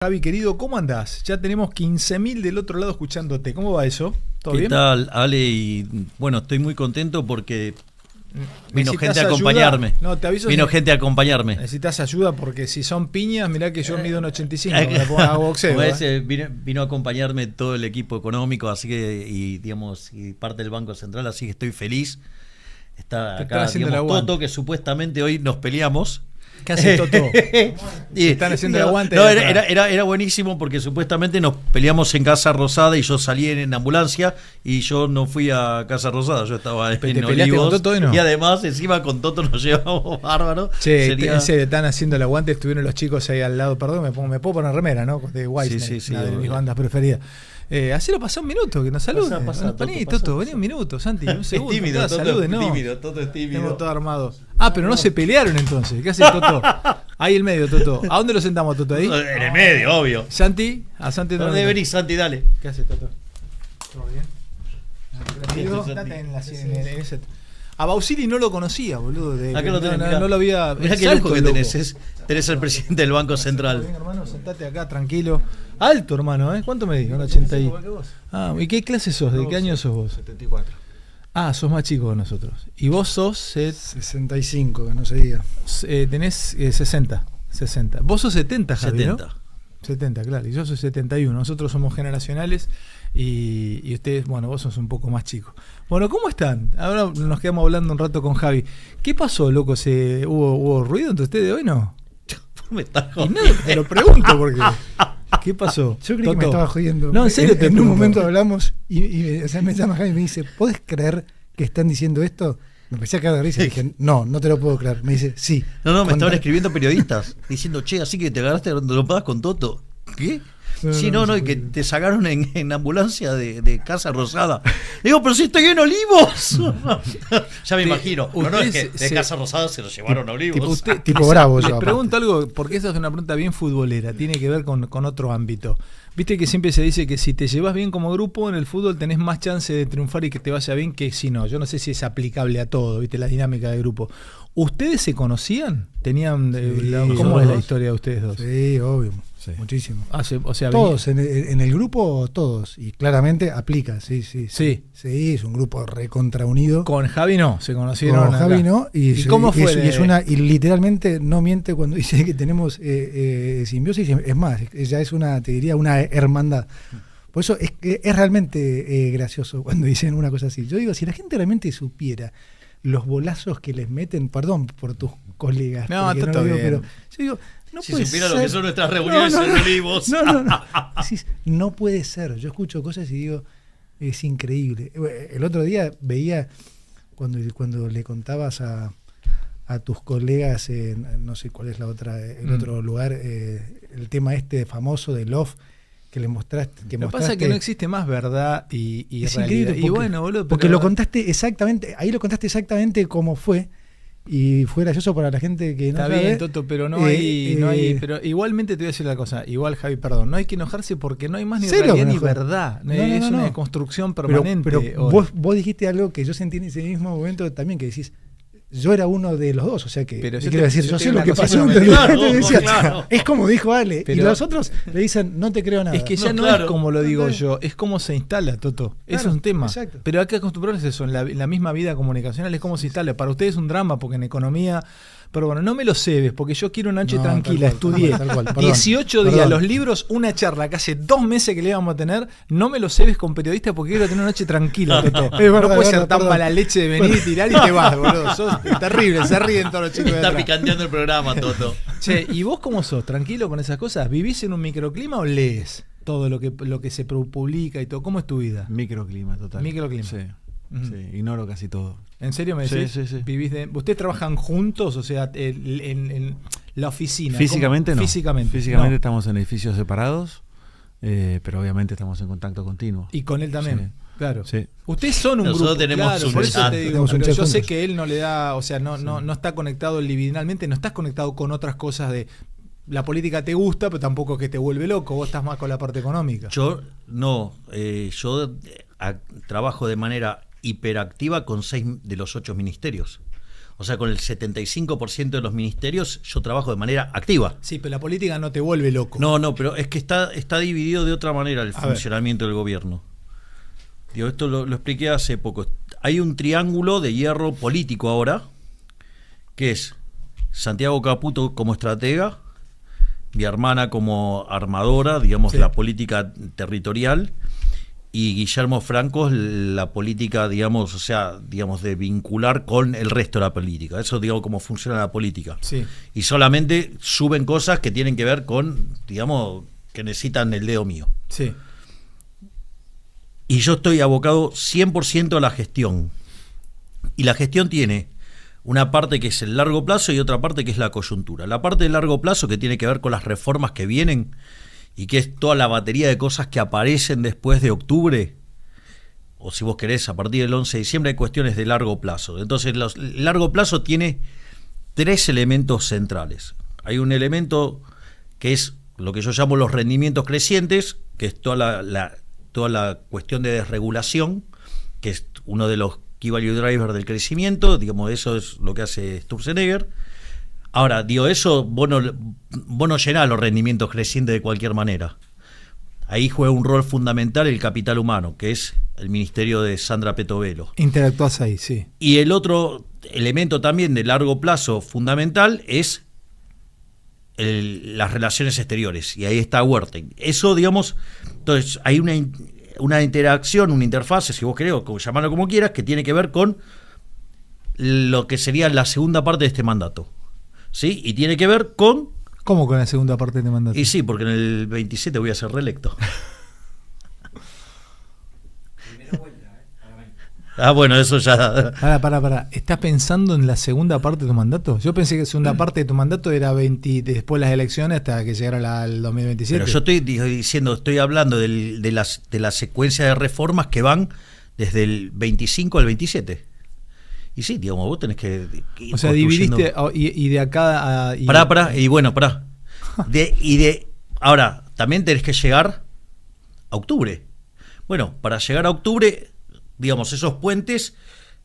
Javi, querido, ¿cómo andás? Ya tenemos 15.000 del otro lado escuchándote. ¿Cómo va eso? ¿Todo bien? ¿Qué tal, Ale? Y bueno, estoy muy contento porque vino gente a ayuda? acompañarme. No, te aviso. Vino gente a acompañarme. Necesitas ayuda porque si son piñas, mirá que yo mido un 85. Me pongo a boxeo. Vino a acompañarme todo el equipo económico, así que, y digamos, y parte del Banco Central, así que estoy feliz. Está acá, digamos, Toto, que supuestamente hoy nos peleamos. ¿Qué hace Toto? Están haciendo el aguante. No, era buenísimo porque supuestamente nos peleamos en Casa Rosada y yo salí en ambulancia y yo no fui a Casa Rosada, yo estaba en Olivos. Con Toto, ¿no? Y además encima con Toto nos llevamos bárbaro. Che, están haciendo el aguante, estuvieron los chicos ahí al lado, perdón, me puedo poner remera, ¿no? De Whitesnake, sí, una de mis bandas preferidas. Así lo pasó un minuto, que nos saluden. Vení, Toto, vení un minuto, Santi, un segundo. Es tímido, Toto es tímido, Toto es tímido. Tenemos todo armado. Ah, pero no se pelearon entonces. ¿Qué hace Toto? Ahí en medio, Toto. ¿A dónde lo sentamos, Toto? Ahí. En el medio, obvio. Santi, a Santi. ¿Dónde venís, Santi? Dale. ¿Qué hace Toto? ¿Todo bien? A Bausili no lo conocía, boludo. Acá lo tenés, no lo había. Mirá qué lujo que tenés. Tenés al presidente del Banco Central. Bien, hermano, sentate acá, tranquilo. Alto, hermano, ¿eh? ¿Cuánto medís? 1,80 y... Ah, ¿y qué clase sos? ¿De qué año sos vos? 74. Ah, sos más chico que nosotros. ¿Y vos sos? 65, que no se diga. Tenés 60. Vos sos 70, Javi, 70. ¿no? 70, claro. Y yo soy 71. Nosotros somos generacionales y ustedes, bueno, vos sos un poco más chicos. Bueno, ¿cómo están? Ahora nos quedamos hablando un rato con Javi. ¿Qué pasó, loco? ¿Hubo ruido entre ustedes hoy, no? Me estás jodiendo. No, te lo pregunto porque... ¿Qué pasó? Yo creí que me estaba jodiendo. No, en serio. En un momento hablamos y me llama Javi y me dice, ¿podés creer que están diciendo esto? Me empecé a caer de risa y dije, no te lo puedo creer. Me dice, sí. No, me estaban escribiendo periodistas diciendo, che, así que te agarraste cuando lo pagas con Toto. ¿Qué? No, y que te sacaron en ambulancia de Casa Rosada. Digo, pero si estoy en Olivos. Ya me imagino. No, es que de Casa Rosada se lo llevaron a Olivos. Tipo bravo. Les pregunto algo, porque esa es una pregunta bien futbolera, tiene que ver con otro ámbito. Viste que siempre se dice que si te llevas bien como grupo en el fútbol tenés más chance de triunfar y que te vaya bien que si no. Yo no sé si es aplicable a todo, viste, la dinámica de grupo. ¿Ustedes se conocían? ¿Tenían cómo es la historia de ustedes dos? Sí, obvio. Sí. Muchísimo. O sea, todos, en el grupo, todos. Y claramente aplica, sí. Es un grupo recontraunido. Con Javi no, se conocieron. Con Javi no. ¿Y cómo fue? Y literalmente no miente cuando dice que tenemos simbiosis. Es más, ella es te diría, una hermandad. Por eso es realmente gracioso cuando dicen una cosa así. Yo digo, si la gente realmente supiera los bolazos que les meten, perdón por tus colegas. No, está todo bien. Pero yo digo, no si puede supiera ser. lo que son nuestras reuniones en Olivos. No puede ser. Yo escucho cosas y digo, es increíble. El otro día veía, cuando le contabas a tus colegas, no sé cuál es la otra, el otro lugar, el tema famoso de Love, que le mostraste. Lo que pasa es que no existe más verdad y es realidad. Porque, y bueno, boludo, porque lo contaste exactamente, ahí lo contaste exactamente como fue. Y fue gracioso para la gente que no está sabe. Bien, Toto, pero no hay. Pero igualmente te voy a decir una cosa. Igual, Javi, perdón. No hay que enojarse porque no hay más ni realidad ni verdad. Es una construcción permanente. Pero vos dijiste algo que yo sentí en ese mismo momento también, que decís, yo era uno de los dos, o sea que yo sé lo que pasó. Claro. Es como dijo Ale, pero, y los otros le dicen, no te creo nada. Es que ya no es como lo digo yo, es como se instala, Toto. Eso es un tema. Exacto. Pero hay que acostumbrarse a eso, en la misma vida comunicacional es como se instala. Para ustedes es un drama, porque en economía... Pero bueno, no me lo cebes, porque yo quiero una noche tranquila, estudié 18 días los libros, una charla que hace 2 meses que le íbamos a tener, no me lo cebes con periodistas porque quiero tener una noche tranquila, Toto. No puede ser tan mala leche de venir y tirar y te vas, boludo. Sos terrible, se ríen todos los chicos. Está picanteando el programa, Toto. Che, ¿y vos cómo sos? ¿Tranquilo con esas cosas? ¿Vivís en un microclima o lees todo lo que se publica y todo? ¿Cómo es tu vida? Microclima, total. Microclima. Sí. Sí, ignoro casi todo. ¿En serio me decís? Sí. ¿Ustedes trabajan juntos? O sea, en la oficina. Físicamente no. Físicamente estamos en edificios separados, pero obviamente estamos en contacto continuo. Y con él también. Sí. Claro. Sí. Ustedes son un Nosotros grupo. Tenemos claro, por eso te digo, pero yo sé que él no le da, o sea, no está conectado libidinalmente, no estás conectado con otras cosas de... La política te gusta, pero tampoco es que te vuelve loco. Vos estás más con la parte económica. Yo trabajo de manera hiperactiva con 6 de los 8 ministerios. O sea, con el 75% de los ministerios yo trabajo de manera activa. Sí, pero la política no te vuelve loco. No, pero es que está dividido de otra manera el funcionamiento del gobierno. Digo, esto lo expliqué hace poco. Hay un triángulo de hierro político ahora, que es Santiago Caputo como estratega, mi hermana como armadora, digamos, la política territorial, y Guillermo Franco la política, digamos, o sea, digamos, de vincular con el resto de la política. Eso, digo, cómo funciona la política. Sí. Y solamente suben cosas que tienen que ver con, digamos, que necesitan el dedo mío. Sí. Y yo estoy abocado 100% a la gestión. Y la gestión tiene una parte que es el largo plazo y otra parte que es la coyuntura. La parte de largo plazo, que tiene que ver con las reformas que vienen y que es toda la batería de cosas que aparecen después de octubre, o si vos querés, a partir del 11 de diciembre, hay cuestiones de largo plazo. Entonces, el largo plazo tiene 3 elementos centrales. Hay un elemento que es lo que yo llamo los rendimientos crecientes, que es toda la cuestión de desregulación, que es uno de los key value drivers del crecimiento, digamos, eso es lo que hace Sturzenegger. Ahora, digo, eso vos no llenás los rendimientos crecientes de cualquier manera. Ahí juega un rol fundamental el capital humano, que es el ministerio de Sandra Petovelo. Interactuás ahí, sí. Y el otro elemento también de largo plazo fundamental es las relaciones exteriores, y ahí está Wertheim. Eso, digamos, entonces hay una interacción, una interfase, si vos querés, o llamarlo como quieras, que tiene que ver con lo que sería la segunda parte de este mandato. ¿Sí? Y tiene que ver con... ¿Cómo con la segunda parte de este mandato? Y sí, porque en el 27 voy a ser reelecto. Bueno, eso ya... Pará. ¿Estás pensando en la segunda parte de tu mandato? Yo pensé que la segunda parte de tu mandato era después de las elecciones hasta que llegara el 2027. Pero yo estoy hablando de la secuencia de reformas que van desde el 25 al 27. Y sí, digamos, vos tenés que o sea, dividiste y de acá a... Pará. Ahora, también tenés que llegar a octubre. Bueno, para llegar a octubre, digamos, esos puentes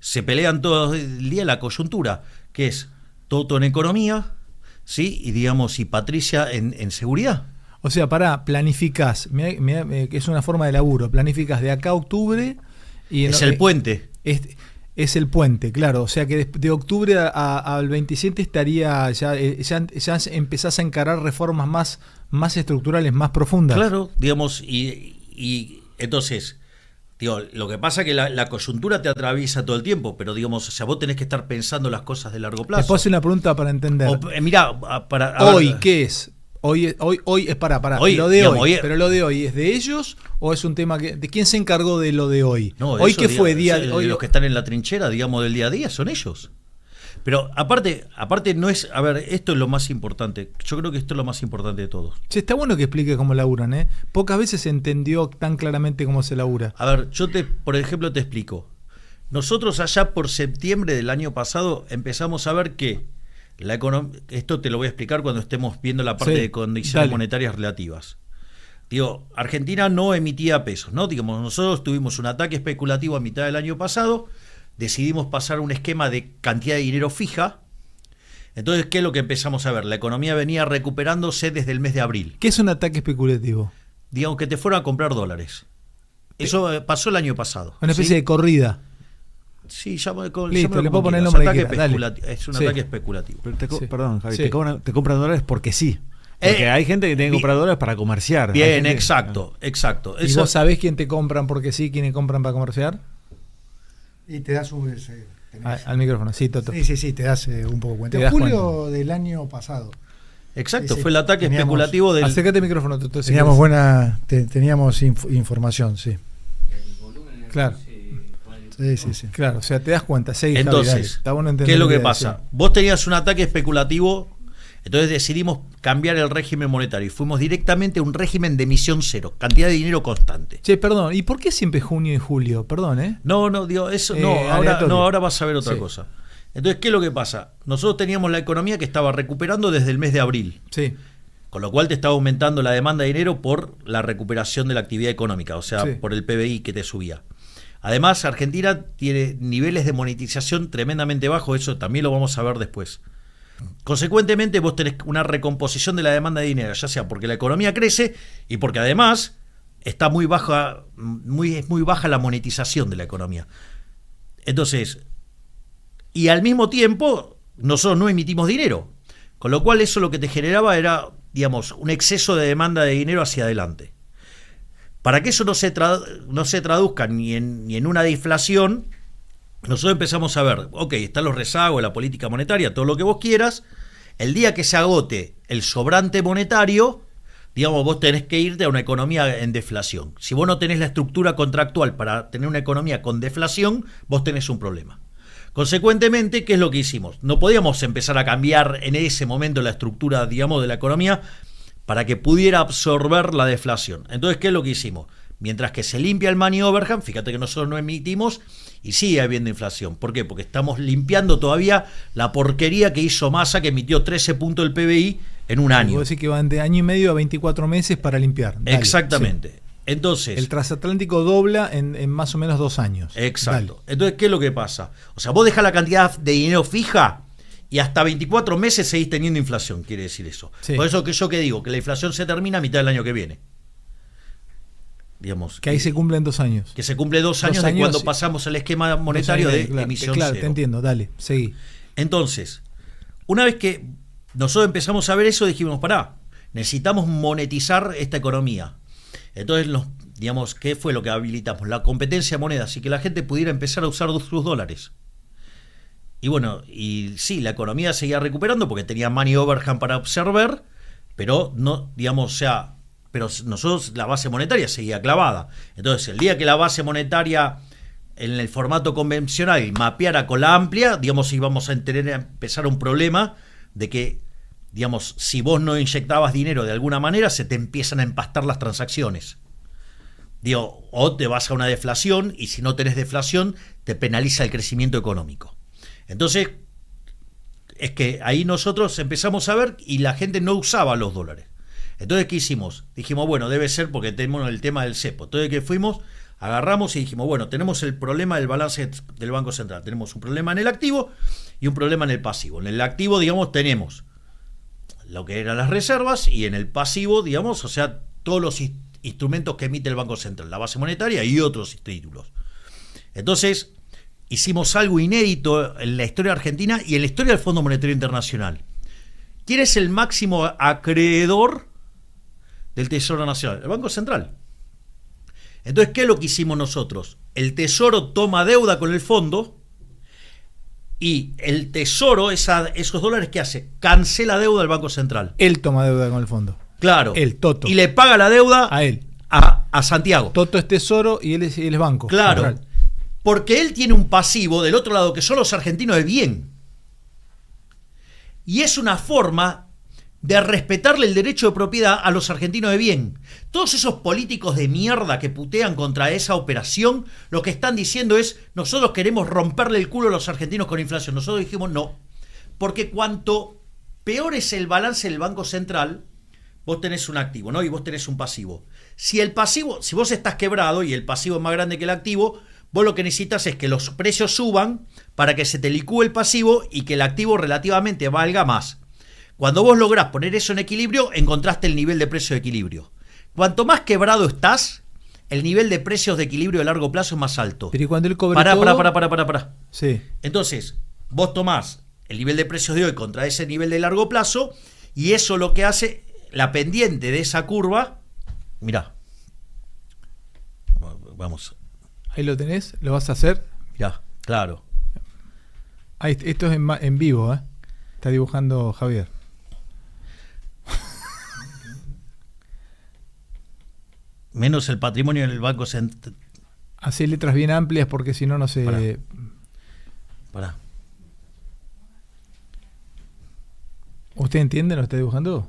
se pelean todo el día en la coyuntura, que es Toto en economía, ¿sí? Y digamos, y Patricia en seguridad. O sea, planificás, es una forma de laburo, planificás de acá a octubre y... Es el puente. Es el puente, claro. O sea que de octubre al 27 estaría ya empezás a encarar reformas más estructurales, más profundas. Claro, digamos, y entonces, digo, lo que pasa es que la coyuntura te atraviesa todo el tiempo, pero digamos, o sea, vos tenés que estar pensando las cosas de largo plazo. Te puedo hacer una pregunta para entender. Hoy, ¿qué es? Hoy es hoy, lo de digamos, hoy, pero lo de hoy, ¿es de ellos o es un tema de quién se encargó de lo de hoy? No, hoy eso, que fue día hoy, los que están en la trinchera, digamos, del día a día son ellos. Pero aparte no es, a ver, esto es lo más importante. Yo creo que esto es lo más importante de todo. Sí, está bueno que explique cómo laburan, ¿eh? Pocas veces se entendió tan claramente cómo se labura. A ver, por ejemplo, te explico. Nosotros allá por septiembre del año pasado empezamos a ver que esto te lo voy a explicar cuando estemos viendo la parte de condiciones monetarias relativas. Digo, Argentina no emitía pesos, ¿no? Digamos, nosotros tuvimos un ataque especulativo a mitad del año pasado, decidimos pasar a un esquema de cantidad de dinero fija. Entonces, ¿qué es lo que empezamos a ver? La economía venía recuperándose desde el mes de abril. ¿Qué es un ataque especulativo? Digamos, que te fueron a comprar dólares. Eso pasó el año pasado. Una especie de corrida. Sí, listo, le puedo poner el nombre que es un ataque especulativo. Pero perdón, Javi, te compran dólares porque sí. Porque hay gente que tiene que comprar dólares para comerciar. Bien, exacto. ¿Y vos sabés quién te compran porque sí, quiénes compran para comerciar? Y te das al micrófono, sí, Toto. Sí, te das un poco cuenta. En julio del año pasado. Exacto, fue el ataque especulativo del... Acércate al micrófono, Toto. Teníamos información, sí. El volumen. Claro. Sí. Claro, o sea, te das cuenta. Entonces, está bueno entender. ¿qué es lo que pasa? Vos tenías un ataque especulativo, entonces decidimos cambiar el régimen monetario y fuimos directamente a un régimen de emisión cero, cantidad de dinero constante. Che, perdón, ¿y por qué siempre junio y julio? Perdón, ¿eh? No, digo, eso ahora vas a ver otra cosa. Entonces, ¿qué es lo que pasa? Nosotros teníamos la economía que estaba recuperando desde el mes de abril. Sí. Con lo cual te estaba aumentando la demanda de dinero por la recuperación de la actividad económica, o sea, por el PBI que te subía. Además, Argentina tiene niveles de monetización tremendamente bajos, eso también lo vamos a ver después. Consecuentemente, vos tenés una recomposición de la demanda de dinero, ya sea porque la economía crece y porque además está muy baja la monetización de la economía. Entonces, y al mismo tiempo, nosotros no emitimos dinero, con lo cual eso lo que te generaba era, digamos, un exceso de demanda de dinero hacia adelante. Para que eso no se traduzca ni en una deflación, nosotros empezamos a ver, ok, están los rezagos, la política monetaria, todo lo que vos quieras. El día que se agote el sobrante monetario, digamos, vos tenés que irte a una economía en deflación. Si vos no tenés la estructura contractual para tener una economía con deflación, vos tenés un problema. Consecuentemente, ¿qué es lo que hicimos? No podíamos empezar a cambiar en ese momento la estructura, digamos, de la economía para que pudiera absorber la deflación. Entonces, ¿qué es lo que hicimos? Mientras que se limpia el money overhang, fíjate que nosotros no emitimos y sigue habiendo inflación. ¿Por qué? Porque estamos limpiando todavía la porquería que hizo Massa, que emitió 13 puntos del PBI en un año. Vos decís que van de año y medio a 24 meses para limpiar. Dale. Exactamente. Sí. Entonces, el transatlántico dobla en más o menos 2 años. Exacto. Dale. Entonces, ¿qué es lo que pasa? O sea, vos dejás la cantidad de dinero fija y hasta 24 meses seguís teniendo inflación, quiere decir eso. Sí. Por eso que yo que digo, que la inflación se termina a mitad del año que viene. Digamos, que ahí se cumplen 2 años. Que se cumple 2 años de cuando pasamos el esquema monetario de emisión claro, cero. Te entiendo, dale, seguí. Entonces, una vez que nosotros empezamos a ver eso, dijimos, pará, necesitamos monetizar esta economía. Entonces, digamos, ¿qué fue lo que habilitamos? La competencia de monedas y que la gente pudiera empezar a usar sus dólares. Y bueno, y sí, la economía seguía recuperando porque tenía money overhang para observar, pero no, digamos, o sea, pero nosotros la base monetaria seguía clavada. Entonces, el día que la base monetaria en el formato convencional mapeara con la amplia, digamos, íbamos a empezar un problema de que, digamos, si vos no inyectabas dinero de alguna manera, se te empiezan a empastar las transacciones. Digo, o te vas a una deflación y si no tenés deflación, te penaliza el crecimiento económico. Entonces, es que ahí nosotros empezamos a ver y la gente no usaba los dólares. Entonces, ¿qué hicimos? Dijimos, bueno, debe ser porque tenemos el tema del cepo. Entonces, ¿qué fuimos? Agarramos y dijimos, bueno, tenemos el problema del balance del Banco Central. Tenemos un problema en el activo y un problema en el pasivo. En el activo, digamos, tenemos lo que eran las reservas y en el pasivo, digamos, o sea, todos los instrumentos que emite el Banco Central, la base monetaria y otros títulos. Entonces, hicimos algo inédito en la historia argentina y en la historia del Fondo Monetario Internacional. ¿Quién es el máximo acreedor del Tesoro Nacional? El Banco Central. Entonces, ¿qué es lo que hicimos nosotros? El Tesoro toma deuda con el fondo y el Tesoro, esos dólares, ¿qué hace? Cancela deuda del Banco Central. Él toma deuda con el fondo. Claro. Él, Toto. Y le paga la deuda a él. A Santiago. Toto es Tesoro y él es Banco Claro. Central. Porque él tiene un pasivo del otro lado que son los argentinos de bien. Y es una forma de respetarle el derecho de propiedad a los argentinos de bien. Todos esos políticos de mierda que putean contra esa operación, lo que están diciendo es, nosotros queremos romperle el culo a los argentinos con inflación. Nosotros dijimos no. Porque cuanto peor es el balance del Banco Central, vos tenés un activo, ¿no? Y vos tenés un pasivo. Si vos estás quebrado y el pasivo es más grande que el activo, vos lo que necesitas es que los precios suban para que se te licúe el pasivo y que el activo relativamente valga más. Cuando vos lográs poner eso en equilibrio, encontraste el nivel de precio de equilibrio. Cuanto más quebrado estás, el nivel de precios de equilibrio de largo plazo es más alto. Pero ¿y cuando él cobra Pará. Sí. Entonces, vos tomás el nivel de precios de hoy contra ese nivel de largo plazo y eso lo que hace, la pendiente de esa curva, mirá. Vamos. Ahí lo tenés, lo vas a hacer. Mirá, claro. Ahí, esto es en vivo, ¿eh? Está dibujando Javier. Menos el patrimonio en el Banco Central. Así letras bien amplias porque si no, no se... Pará. ¿Usted entiende lo que está dibujando?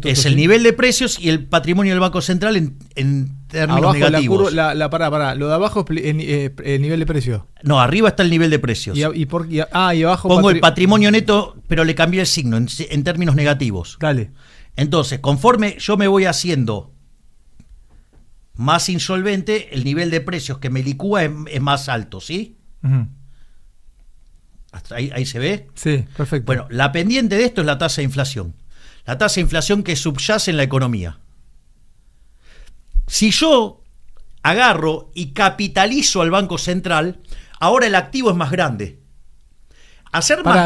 Es el nivel de precios y el patrimonio del Banco Central en términos abajo negativos. Pará. Lo de abajo es el nivel de precios. No, arriba está el nivel de precios. Y abajo... Pongo el patrimonio neto, pero le cambié el signo en términos negativos. Dale. Entonces, conforme yo me voy haciendo más insolvente, el nivel de precios que me licúa es más alto, ¿sí? Ujú. Hasta ahí se ve. Sí, perfecto. Bueno, la pendiente de esto es la tasa de inflación. La tasa de inflación que subyace en la economía. Si yo agarro y capitalizo al Banco Central, ahora el activo es más grande.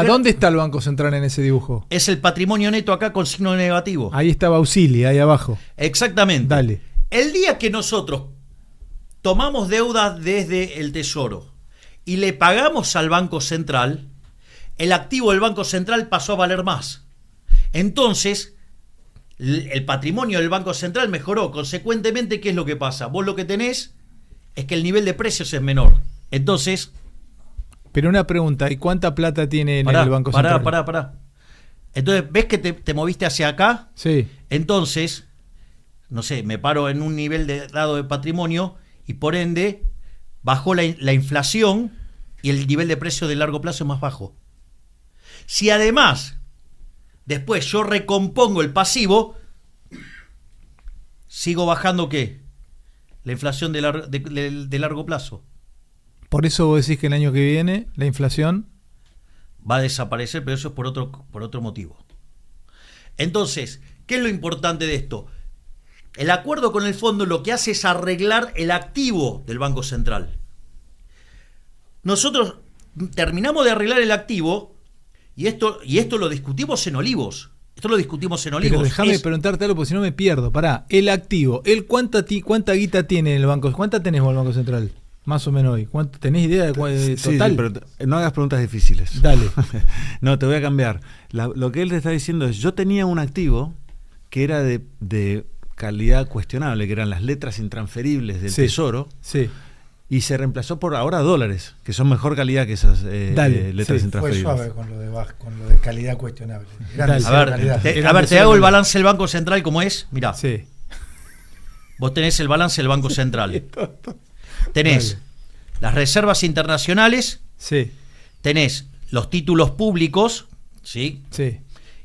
¿Dónde está el Banco Central en ese dibujo? Es el patrimonio neto acá con signo negativo. Ahí estaba Auxilia, ahí abajo. Exactamente. Dale. El día que nosotros tomamos deuda desde el Tesoro y le pagamos al Banco Central, el activo del Banco Central pasó a valer más. Entonces, el patrimonio del Banco Central mejoró. Consecuentemente, ¿qué es lo que pasa? Vos lo que tenés es que el nivel de precios es menor. Entonces... Pero una pregunta, ¿y cuánta plata tiene en el Banco Central? Pará. Entonces, ¿ves que te moviste hacia acá? Sí. Entonces, no sé, me paro en un nivel dado de patrimonio y por ende bajó la inflación y el nivel de precio de largo plazo es más bajo. Si además después yo recompongo el pasivo, sigo bajando ¿qué? La inflación de largo plazo. Por eso vos decís que el año que viene la inflación va a desaparecer, pero eso es por otro motivo. Entonces, ¿qué es lo importante de esto? El acuerdo con el fondo lo que hace es arreglar el activo del Banco Central. Nosotros terminamos de arreglar el activo y esto lo discutimos en Olivos. Pero déjame preguntarte algo porque si no me pierdo. Pará, el activo, ¿cuánta guita tiene en el banco? ¿Cuánta tenés vos en el Banco Central? Más o menos hoy. ¿Tenés idea de cuál es total? Sí, pero no hagas preguntas difíciles. Dale. No, te voy a cambiar. Lo que él te está diciendo es, yo tenía un activo que era de calidad cuestionable, que eran las letras intransferibles del Tesoro, y se reemplazó por ahora dólares, que son mejor calidad que esas letras intransferibles. Fue suave con lo de calidad cuestionable. A ver, te hago el balance del Banco Central como es. Mirá. Sí. Vos tenés el balance del Banco Central. Tenés las reservas internacionales, tenés los títulos públicos, ¿sí?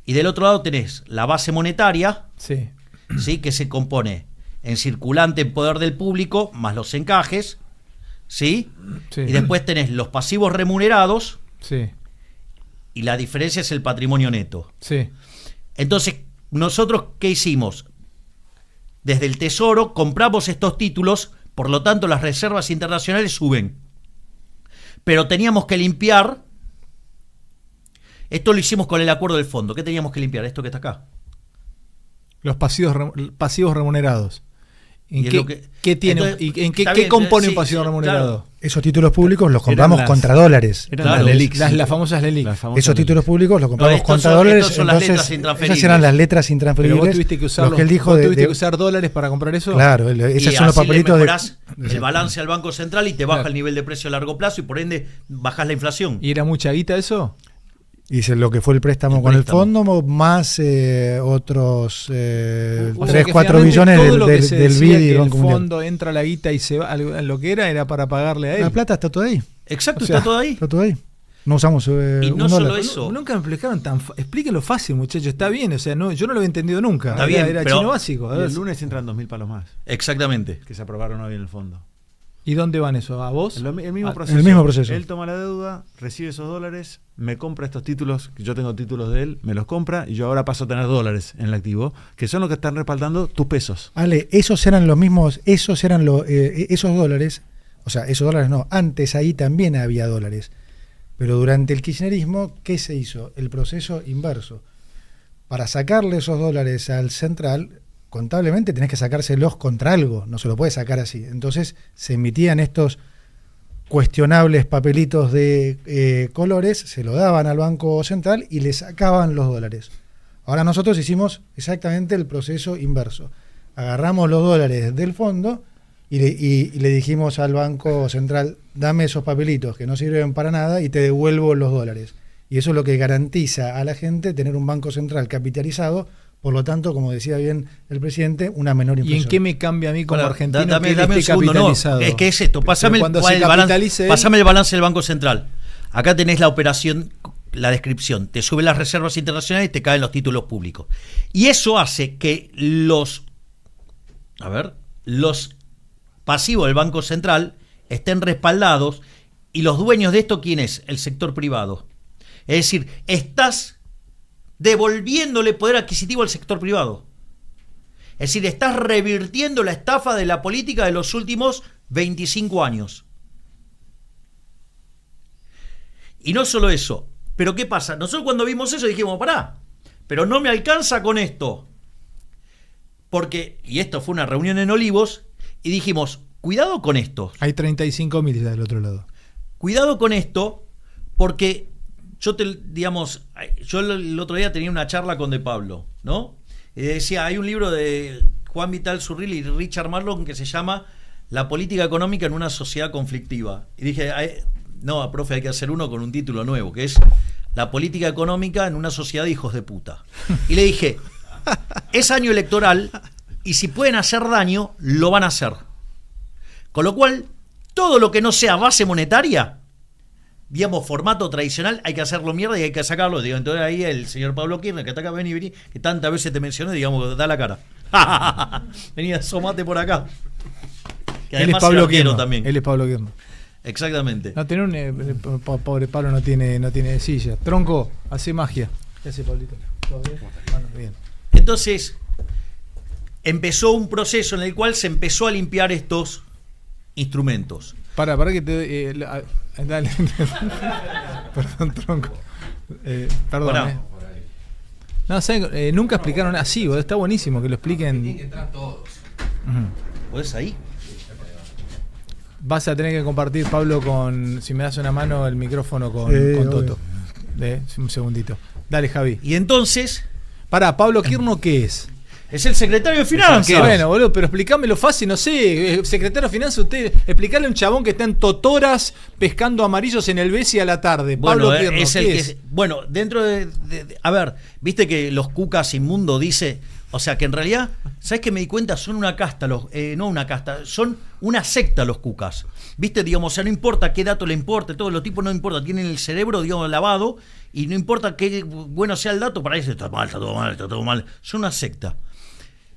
Y del otro lado tenés la base monetaria, ¿sí? Que se compone en circulante en poder del público, más los encajes, ¿sí? Y después tenés los pasivos remunerados, y la diferencia es el patrimonio neto. Entonces, nosotros, ¿qué hicimos? Desde el Tesoro compramos estos títulos. Por lo tanto, las reservas internacionales suben. Pero teníamos que limpiar. Esto lo hicimos con el acuerdo del fondo. ¿Qué teníamos que limpiar? Esto que está acá. Los pasivos remunerados. ¿En qué compone un pasivo remunerado? Claro. Esos títulos públicos los compramos contra dólares. Las famosas LELIC. Esos títulos públicos los compramos contra dólares. Son las letras intransferibles. Esas eran las letras intransferibles. Pero vos tuviste que usar, que usar dólares para comprar eso. Claro, esos son los papelitos el balance al Banco Central y te baja el nivel de precio a largo plazo y por ende bajás la inflación. ¿Y era mucha guita eso? Dice lo que fue el préstamo con el fondo, más otros 3-4 billones del BID y el Banco Mundial. Fondo entra la guita y se va, lo que era para pagarle a él. La plata está todo ahí. Exacto, está todo ahí. Está todo ahí. No usamos y no solo eso. Nunca me explicaron explíquenlo fácil, muchachos. Está bien, o sea, yo no lo había entendido nunca. Está bien, era chino básico. El lunes entran 2.000 palos más. Exactamente. Que se aprobaron hoy en el fondo. ¿Y dónde van eso? ¿A vos? El mismo proceso. El mismo proceso. Él toma la deuda, recibe esos dólares, me compra estos títulos, que yo tengo títulos de él, me los compra y yo ahora paso a tener dólares en el activo, que son los que están respaldando tus pesos. Ale, esos eran los mismos, esos dólares, o sea, esos dólares no, antes ahí también había dólares. Pero durante el kirchnerismo, ¿qué se hizo? El proceso inverso. Para sacarle esos dólares al central, contablemente tenés que sacárselos contra algo, no se lo puedes sacar así. Entonces se emitían estos cuestionables papelitos de colores, se lo daban al Banco Central y le sacaban los dólares. Ahora nosotros hicimos exactamente el proceso inverso. Agarramos los dólares del fondo y le dijimos al Banco Central, dame esos papelitos que no sirven para nada y te devuelvo los dólares. Y eso es lo que garantiza a la gente tener un Banco Central capitalizado. Por lo tanto, como decía bien el presidente, una menor inflación. ¿Y en qué me cambia a mí como argentino dame que esté capitalizado? No, es que es esto, pasame el balance del Banco Central. Acá tenés la operación, la descripción. Te suben las reservas internacionales y te caen los títulos públicos. Y eso hace que los pasivo del Banco Central estén respaldados, y los dueños de esto, ¿quién es? El sector privado. Es decir, estás devolviéndole poder adquisitivo al sector privado. Es decir, estás revirtiendo la estafa de la política de los últimos 25 años. Y no solo eso, pero ¿qué pasa? Nosotros cuando vimos eso dijimos, pará, pero no me alcanza con esto. Porque, y esto fue una reunión en Olivos, y dijimos, cuidado con esto. Hay 35.000 del otro lado. Cuidado con esto, porque yo el otro día tenía una charla con De Pablo, ¿no? Y decía, hay un libro de Juan Vital Zurril y Richard Marlon que se llama La política económica en una sociedad conflictiva. Y dije, no, profe, hay que hacer uno con un título nuevo, que es La política económica en una sociedad de hijos de puta. Y le dije, es año electoral y si pueden hacer daño, lo van a hacer. Con lo cual, todo lo que no sea base monetaria, digamos, formato tradicional, hay que hacerlo mierda y hay que sacarlo. Digo, entonces ahí el señor Pablo Kirchner, que está acá, vení, que tantas veces te mencioné, digamos, da la cara. Venía, asomate por acá. Que él es Pablo Kirchner también. Él es Pablo Kirchner. Exactamente. No, tener pobre Pablo no tiene silla. Tronco, hace magia. ¿Qué hace, Pablito? ¿Todo bien? Bueno, bien. Entonces, empezó un proceso en el cual se empezó a limpiar estos instrumentos. Para que te... dale. Perdón, Tronco. Perdón. Bueno. No, ¿saben? Nunca explicaron así, está buenísimo que lo expliquen. Tienen que entrar todos. ¿Podés ahí? Vas a tener que compartir, Pablo, si me das una mano, el micrófono con Toto. Un segundito. Dale, Javi. Y entonces... Pablo Kirchner, ¿qué es? Es el secretario de Finanzas. Bueno, boludo, pero explícamelo fácil, no sé. Secretario de Finanzas, explicarle a un chabón que está en Totoras pescando amarillos en el Besi a la tarde. Bueno, Pablo Kirchner, ¿qué es? Bueno, dentro de... A ver, viste que los cucas inmundo dice... O sea, que en realidad, ¿sabes qué me di cuenta? Son una casta, no una casta, son una secta los cucas. ¿Viste? Digamos, o sea, no importa qué dato le importe, todos los tipos no importa, tienen el cerebro, digamos, lavado, y no importa qué bueno sea el dato, para ellos está mal, está todo mal, está todo mal. Son una secta.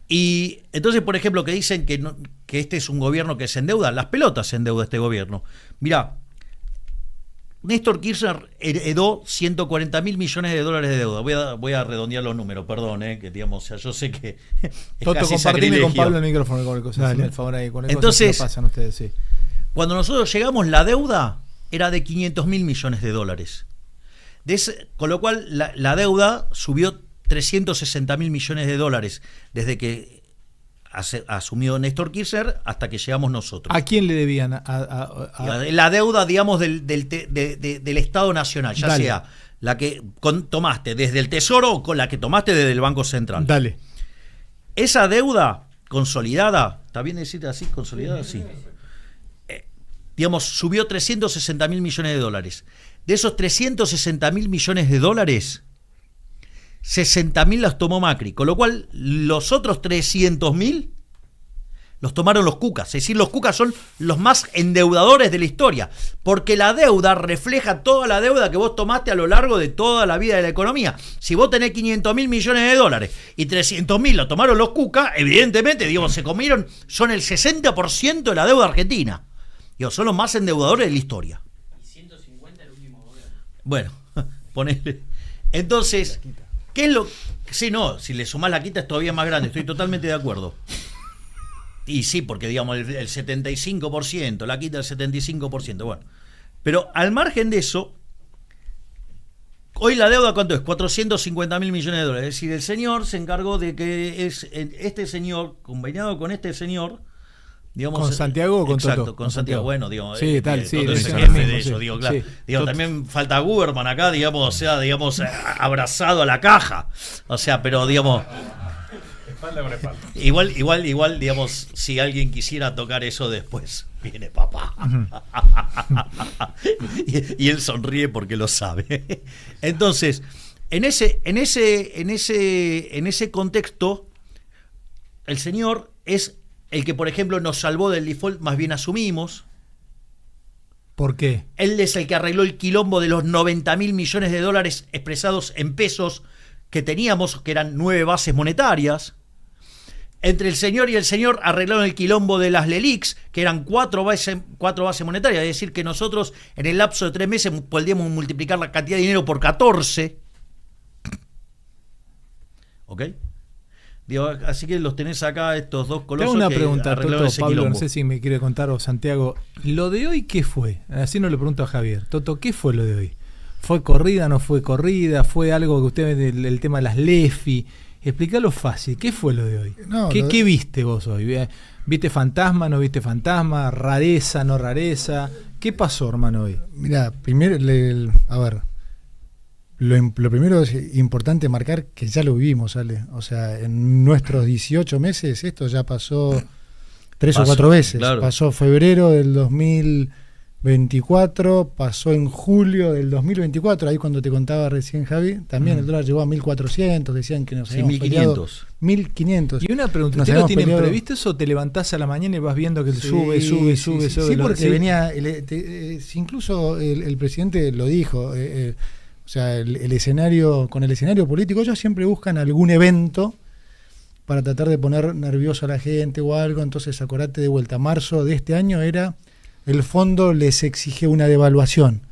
Y entonces, por ejemplo, que dicen que este es un gobierno que se endeuda, las pelotas se endeuda este gobierno. Mirá, Néstor Kirchner heredó 140.000 millones de dólares de deuda. Voy a redondear los números, perdón, que digamos, o sea, yo sé que Toto, compartime con Pablo el micrófono con el cosa, el favor ahí, con el entonces, cosa, pasan ustedes, sí. Cuando nosotros llegamos, la deuda era de 500.000 millones de dólares. Con lo cual, la deuda subió 360.000 millones de dólares desde que asumió Néstor Kirchner hasta que llegamos nosotros. ¿A quién le debían? La deuda, digamos, del Estado Nacional, ya sea la que tomaste desde el Tesoro o con la que tomaste desde el Banco Central. Dale. Esa deuda consolidada, ¿está bien decir así? Consolidada, sí. Digamos, subió 360.000 millones de dólares. De esos 360.000 millones de dólares, 60.000 las tomó Macri, con lo cual los otros 300.000 los tomaron los cucas. Es decir, los cucas son los más endeudadores de la historia, porque la deuda refleja toda la deuda que vos tomaste a lo largo de toda la vida de la economía. Si vos tenés 500.000 millones de dólares y 300.000 lo tomaron los cucas, evidentemente, digo, se comieron, son el 60% de la deuda argentina. Digo, son los más endeudadores de la historia. Y 150 el último gobierno. Bueno, ponele. Entonces, ¿qué es lo...? Sí, no, si le sumás la quita es todavía más grande, estoy totalmente de acuerdo. Y sí, porque digamos el 75%, la quita el 75%, bueno. Pero al margen de eso, hoy la deuda, ¿cuánto es? 450.000 millones de dólares. Es decir, el señor se encargó de que este señor, combinado con este señor, digamos, ¿con Santiago o con exacto, Toto? con Santiago, bueno, digamos, sí, tal, sí, es el jefe de eso, digo, claro. Sí, digo, también falta Guberman acá, digamos, o sea, digamos, abrazado a la caja. O sea, pero digamos, espalda con espalda. Igual, digamos, si alguien quisiera tocar eso después, viene papá. y él sonríe porque lo sabe. Entonces, en ese contexto, el señor es el que, por ejemplo, nos salvó del default, más bien asumimos. ¿Por qué? Él es el que arregló el quilombo de los 90.000 millones de dólares expresados en pesos que teníamos, que eran 9 bases monetarias. entre el señor y el señor arreglaron el quilombo de las LELIQs, que eran cuatro bases monetarias, es decir, que nosotros en el lapso de 3 meses podíamos multiplicar la cantidad de dinero por 14. ¿Ok? Digo, así que los tenés acá, estos dos colosos. Tengo una que pregunta, Toto, ese Pablo, quilombo. no sé si me quiere contar, o Santiago. ¿Lo de hoy qué fue? Así no le pregunto a Javier. Toto, ¿qué fue lo de hoy? ¿Fue corrida, no fue corrida? ¿Fue algo que usted ve el tema de las LEFI? Explícalo fácil. ¿Qué fue lo de hoy? No, ¿Qué viste vos hoy? ¿Viste fantasma, no viste fantasma? ¿Rareza, no rareza? ¿Qué pasó, hermano, hoy? Mira, primero, a ver, lo primero es importante marcar que ya lo vivimos, Ale. O sea, en nuestros 18 meses esto ya pasó 3 o 4 veces. Claro. Pasó febrero del 2024, pasó en julio del 2024, ahí cuando te contaba recién, Javi, también el dólar llegó a 1.400, decían que nos habíamos 1.500. 1.500. Y una pregunta, ¿ustedes lo tienen previsto eso o te levantás a la mañana y vas viendo que sube? Sí, porque venía, incluso el presidente lo dijo, o sea, el escenario, con el escenario político, ellos siempre buscan algún evento para tratar de poner nervioso a la gente o algo. Entonces, acordate de vuelta, marzo de este año el fondo les exige una devaluación.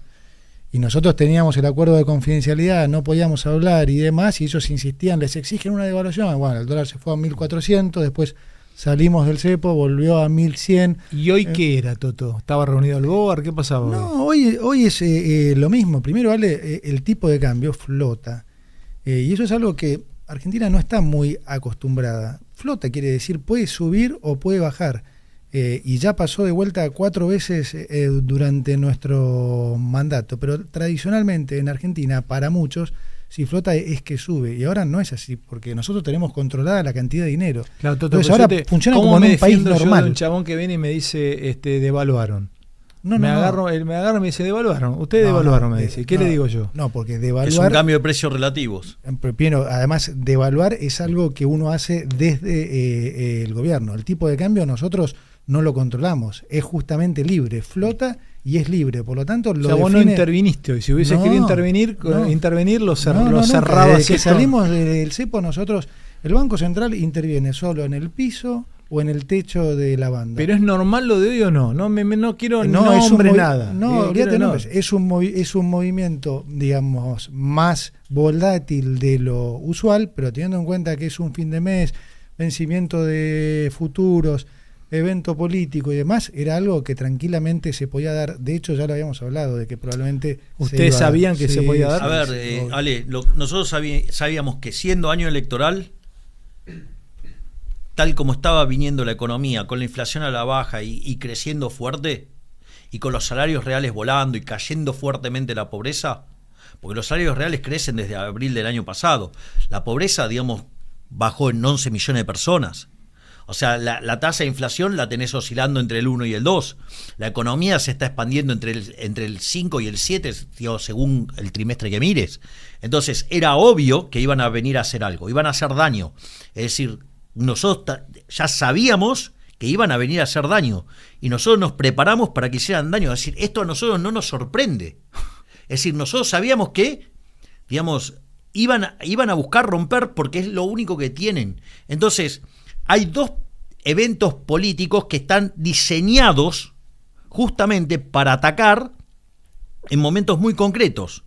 Y nosotros teníamos el acuerdo de confidencialidad, no podíamos hablar y demás, y ellos insistían, les exigen una devaluación. Bueno, el dólar se fue a 1.400, después salimos del cepo, volvió a 1.100. ¿Y hoy qué era, Toto? ¿Estaba reunido el BOAR? ¿Qué pasaba? No, hoy es lo mismo. Primero, vale, el tipo de cambio flota. Y eso es algo que Argentina no está muy acostumbrada. Flota quiere decir puede subir o puede bajar. Y ya pasó de vuelta 4 veces durante nuestro mandato. Pero tradicionalmente en Argentina, para muchos, si flota es que sube. Y ahora no es así, porque nosotros tenemos controlada la cantidad de dinero. Claro, Toto, entonces ahora funciona como en un país normal. Yo de un chabón que viene y me dice, devaluaron. No, me agarro y me dice, devaluaron. Ustedes devaluaron, me dice. ¿Qué le digo yo? No, porque devaluar... Es un cambio de precios relativos. Primero, además, devaluar es algo que uno hace desde el gobierno. El tipo de cambio nosotros no lo controlamos. Es justamente libre. Flota y es libre. Por lo tanto, lo vos no interviniste hoy. Si hubiese querido intervenir, lo cerraba. Desde que salimos del cepo, nosotros... El Banco Central interviene solo en el piso o en el techo de la banda. ¿Pero es normal lo de hoy o no? No quiero nombre nada. No, olvídate nombres. Es un movimiento, digamos, más volátil de lo usual, pero teniendo en cuenta que es un fin de mes, vencimiento de futuros, evento político y demás, era algo que tranquilamente se podía dar. De hecho, ya lo habíamos hablado, de que probablemente... ¿Ustedes sabían que se podía dar? A ver, Ale, nosotros sabíamos que siendo año electoral, tal como estaba viniendo la economía, con la inflación a la baja y creciendo fuerte, y con los salarios reales volando y cayendo fuertemente la pobreza, porque los salarios reales crecen desde abril del año pasado, la pobreza, digamos, bajó en 11 millones de personas. O sea, la tasa de inflación la tenés oscilando entre el 1 y el 2. La economía se está expandiendo entre el 5 y el 7, digamos, según el trimestre que mires. Entonces, era obvio que iban a venir a hacer algo, iban a hacer daño. Es decir, nosotros ya sabíamos que iban a venir a hacer daño y nosotros nos preparamos para que hicieran daño. Es decir, esto a nosotros no nos sorprende. Es decir, nosotros sabíamos que, digamos, iban a buscar romper porque es lo único que tienen. Entonces, hay 2 eventos políticos que están diseñados justamente para atacar en momentos muy concretos.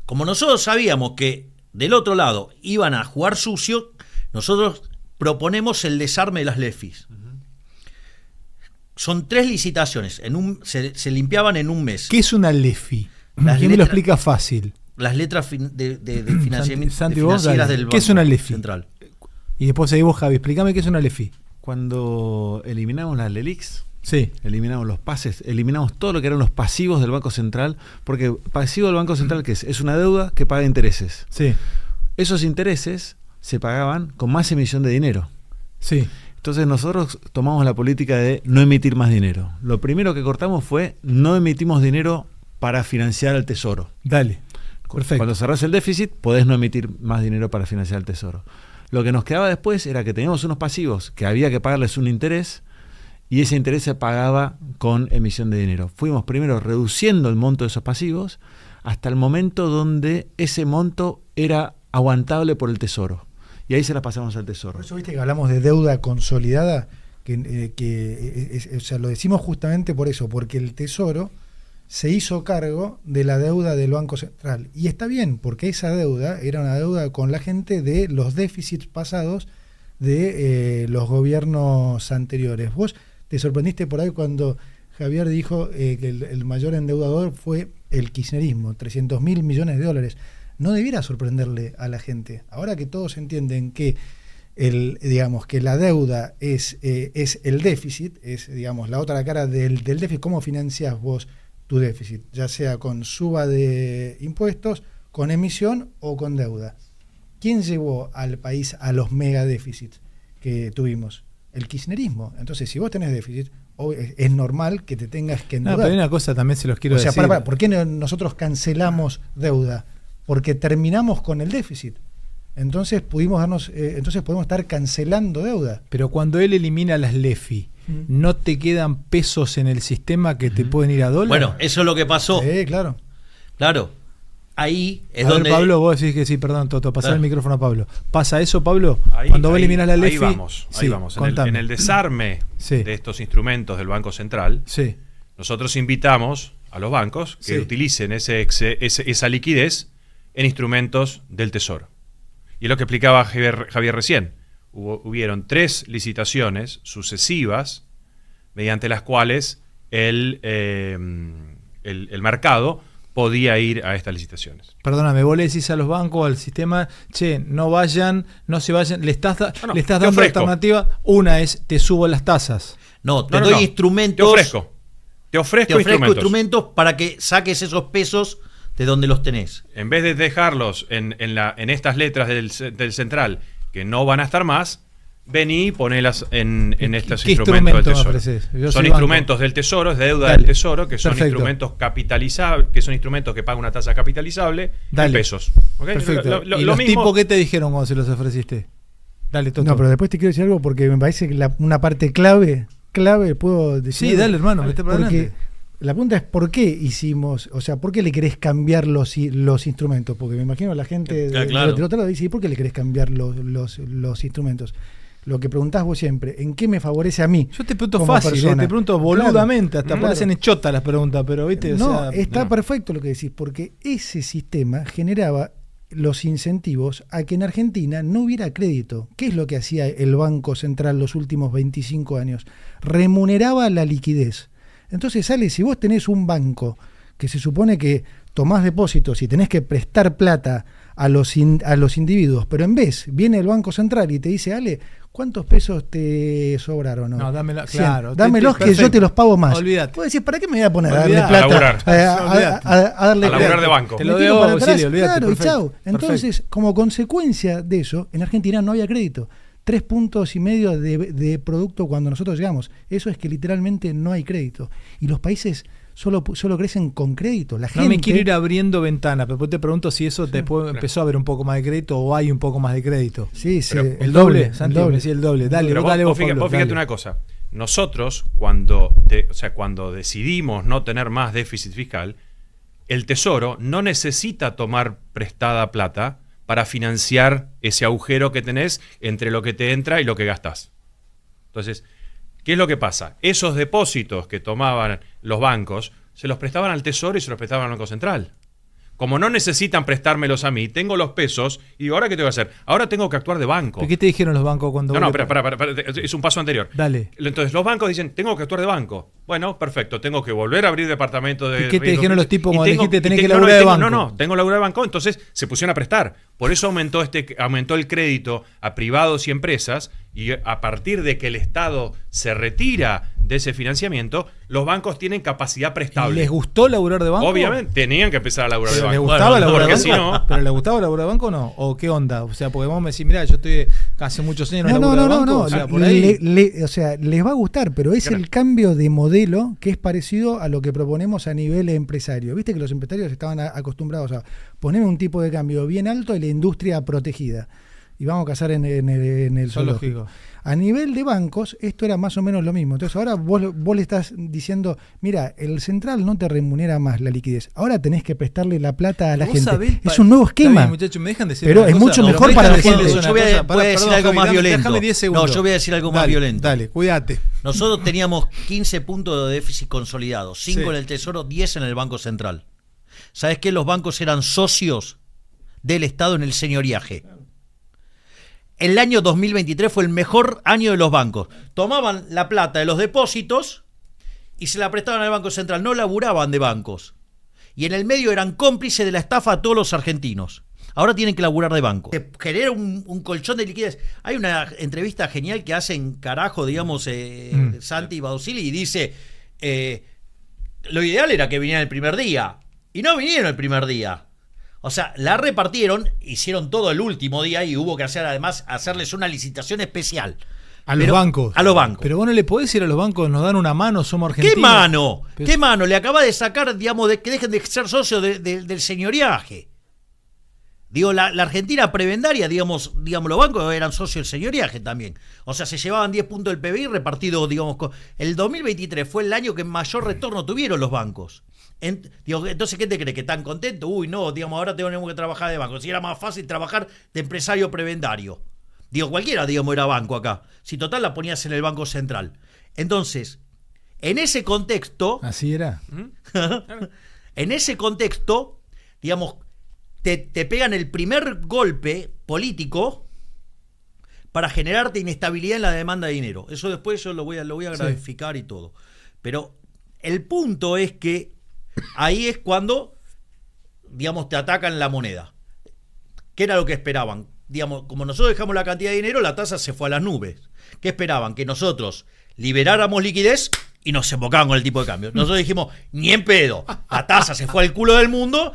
Como nosotros sabíamos que del otro lado iban a jugar sucio, nosotros proponemos el desarme de las LEFIs. Son 3 licitaciones, se limpiaban en un mes. ¿Qué es una LEFI? ¿Quién me lo explica fácil? Las letras de financiamiento Santi, financieras del Banco ¿qué es una LEFI? Central. Y después ahí vos, Javi, explícame qué es una LEFI. Cuando eliminamos las LELIQs, sí, eliminamos los pases, eliminamos todo lo que eran los pasivos del Banco Central, porque pasivo del Banco Central, ¿qué es? Es una deuda que paga intereses. Sí. Esos intereses se pagaban con más emisión de dinero. Sí. Entonces nosotros tomamos la política de no emitir más dinero. Lo primero que cortamos fue no emitimos dinero para financiar el tesoro. Dale. Perfecto. Cuando cerrás el déficit, podés no emitir más dinero para financiar el tesoro. Lo que nos quedaba después era que teníamos unos pasivos que había que pagarles un interés y ese interés se pagaba con emisión de dinero. Fuimos primero reduciendo el monto de esos pasivos hasta el momento donde ese monto era aguantable por el tesoro. y ahí se las pasamos al Tesoro. Por eso viste que hablamos de deuda consolidada, o sea, lo decimos justamente por eso, porque el Tesoro se hizo cargo de la deuda del Banco Central. Y está bien, porque esa deuda era una deuda con la gente de los déficits pasados de los gobiernos anteriores. Vos te sorprendiste por ahí cuando Javier dijo que el mayor endeudador fue el kirchnerismo, 300.000 millones de dólares. No debiera sorprenderle a la gente. Ahora que todos entienden que digamos que la deuda es el déficit, es digamos la otra cara del déficit. ¿Cómo financiás vos tu déficit? Ya sea con suba de impuestos, con emisión o con deuda. ¿Quién llevó al país a los mega déficits que tuvimos? El kirchnerismo. Entonces, si vos tenés déficit, es normal que te tengas que endeudar. No, pero hay una cosa también se los quiero decir. ¿Por qué nosotros cancelamos deuda? Porque terminamos con el déficit. Entonces podemos estar cancelando deuda. Pero cuando él elimina las LEFI, ¿no te quedan pesos en el sistema que te pueden ir a dólar? Bueno, eso es lo que pasó. Claro. Claro. Ahí es a donde... ver, Pablo, vos decís que sí, perdón, Toto, pasar el micrófono a Pablo. ¿Pasa eso, Pablo? Ahí, cuando vos eliminas la LEFI... Ahí vamos. En el desarme de estos instrumentos del Banco Central, nosotros invitamos a los bancos que utilicen esa liquidez en instrumentos del Tesoro. Y es lo que explicaba Javier recién. Hubieron 3 licitaciones sucesivas mediante las cuales el mercado podía ir a estas licitaciones. Perdóname, vos le decís a los bancos, al sistema, no se vayan, le estás dando alternativa. Una es, te subo las tasas. No, te doy instrumentos. Te ofrezco instrumentos para que saques esos pesos de donde los tenés. En vez de dejarlos en estas letras del central que no van a estar más, vení y ponelas en estos instrumentos del Tesoro. Son instrumentos del Tesoro, es deuda del Tesoro, que son instrumentos capitalizables, que son instrumentos que pagan una tasa capitalizable en pesos. ¿Okay? Perfecto. ¿Y los tipos qué te dijeron cuando se los ofreciste? Dale, Toto. No, pero después te quiero decir algo porque me parece que una parte clave, puedo decir. Sí, dale, hermano, vete para adelante. La pregunta es ¿por qué hicimos, o sea, por qué le querés cambiar los instrumentos? Porque me imagino la gente del otro lado dice, ¿y por qué le querés cambiar los instrumentos? Lo que preguntás vos siempre, ¿en qué me favorece a mí? Yo te pregunto fácil, te pregunto boludamente, hasta parecen chotas las preguntas, pero viste, está perfecto lo que decís, porque ese sistema generaba los incentivos a que en Argentina no hubiera crédito. ¿Qué es lo que hacía el Banco Central los últimos 25 años? Remuneraba la liquidez. Entonces, si vos tenés un banco que se supone que tomás depósitos y tenés que prestar plata a los individuos, pero en vez viene el Banco Central y te dice, Ale, ¿cuántos pesos te sobraron? No, dámelos, claro. Dámelos que yo te los pago más. Olvídate. Puedes decir, ¿para qué me voy a poner a darle plata? A darle a laburar de banco. Te lo debo, olvídate. Claro, y chau. Entonces, como consecuencia de eso, en Argentina no había crédito. 3,5 puntos de producto cuando nosotros llegamos. Eso es que literalmente no hay crédito. Y los países solo crecen con crédito. La gente... No me quiero ir abriendo ventanas, pero después te pregunto si eso después empezó a haber un poco más de crédito o hay un poco más de crédito. Sí, ¿El doble? Santiago me decía el doble. Dale, vos fíjate una cosa. Nosotros, cuando decidimos no tener más déficit fiscal, el Tesoro no necesita tomar prestada plata para financiar ese agujero que tenés entre lo que te entra y lo que gastás. Entonces, ¿qué es lo que pasa? Esos depósitos que tomaban los bancos se los prestaban al Tesoro y se los prestaban al Banco Central. Como no necesitan prestármelos a mí, tengo los pesos y digo, ¿ahora qué tengo que hacer? Ahora tengo que actuar de banco. ¿Qué te dijeron los bancos cuando... No, espera, es un paso anterior. Dale. Entonces los bancos dicen, tengo que actuar de banco. Bueno, perfecto, tengo que volver a abrir departamento de... ¿Y qué te dijeron los tipos cuando dijiste tenés que laburar de banco? No, tengo que laburar de banco, entonces se pusieron a prestar. Por eso aumentó el crédito a privados y empresas, y a partir de que el Estado se retira de ese financiamiento, los bancos tienen capacidad prestable. ¿Les gustó laburar de banco? Obviamente, tenían que empezar a laburar de banco. ¿Les gustaba laburar de banco? Si no, ¿Pero les gustaba laburar de banco o no? ¿O qué onda? O sea, porque vos me decís, mirá, yo estoy hace muchos años no laburo de banco. No. O sea, por ahí... les va a gustar, pero es el cambio de modelo que es parecido a lo que proponemos a nivel empresario. Viste que los empresarios estaban acostumbrados a poner un tipo de cambio bien alto y la industria protegida. y vamos a cazar en el zoológico. A nivel de bancos, esto era más o menos lo mismo. Entonces ahora vos le estás diciendo, mira, el central no te remunera más la liquidez. Ahora tenés que prestarle la plata a la gente. Es un nuevo esquema. Bien, muchachos, me dejan decir pero es mucho mejor para la gente. Yo voy a decir algo más violento. Déjame 10 segundos. No, yo voy a decir algo más violento. Dale, cuídate. Nosotros teníamos 15 puntos de déficit consolidado, 5 en el Tesoro, 10 en el Banco Central. ¿Sabes qué? Los bancos eran socios del Estado en el señoriaje. El año 2023 fue el mejor año de los bancos. Tomaban la plata de los depósitos y se la prestaban al Banco Central. No laburaban de bancos. Y en el medio eran cómplices de la estafa a todos los argentinos. Ahora tienen que laburar de banco. Genera un colchón de liquidez. Hay una entrevista genial que hacen carajo, digamos, Santi Bausili, y dice, lo ideal era que vinieran el primer día. Y no vinieron el primer día. O sea, la repartieron, hicieron todo el último día y hubo que hacerles una licitación especial. A los bancos. A los bancos. Pero vos no le podés decir a los bancos, nos dan una mano, somos argentinos. ¿Qué mano? Pero... ¿Qué mano? Le acaba de sacar, digamos, de que dejen de ser socios del señoriaje. Digo, la Argentina prebendaria, digamos, los bancos eran socios del señoriaje también. O sea, se llevaban 10 puntos del PBI repartido, digamos. El 2023 fue el año que mayor retorno tuvieron los bancos. Entonces, ¿qué te crees? ¿Que están contentos? Uy, no, digamos, ahora tenemos que trabajar de banco. Si era más fácil trabajar de empresario prebendario. Digo, cualquiera, digamos, era banco acá. Si total la ponías en el Banco Central. Entonces, en ese contexto... Así era. En ese contexto, digamos, te pegan el primer golpe político para generarte inestabilidad en la demanda de dinero. Eso después yo lo voy a graficar y todo. Pero el punto es que ahí es cuando, digamos, te atacan la moneda. ¿Qué era lo que esperaban? Digamos, como nosotros dejamos la cantidad de dinero, la tasa se fue a las nubes. ¿Qué esperaban? Que nosotros liberáramos liquidez y nos embocaban con el tipo de cambio. Nosotros dijimos, ni en pedo, la tasa se fue al culo del mundo,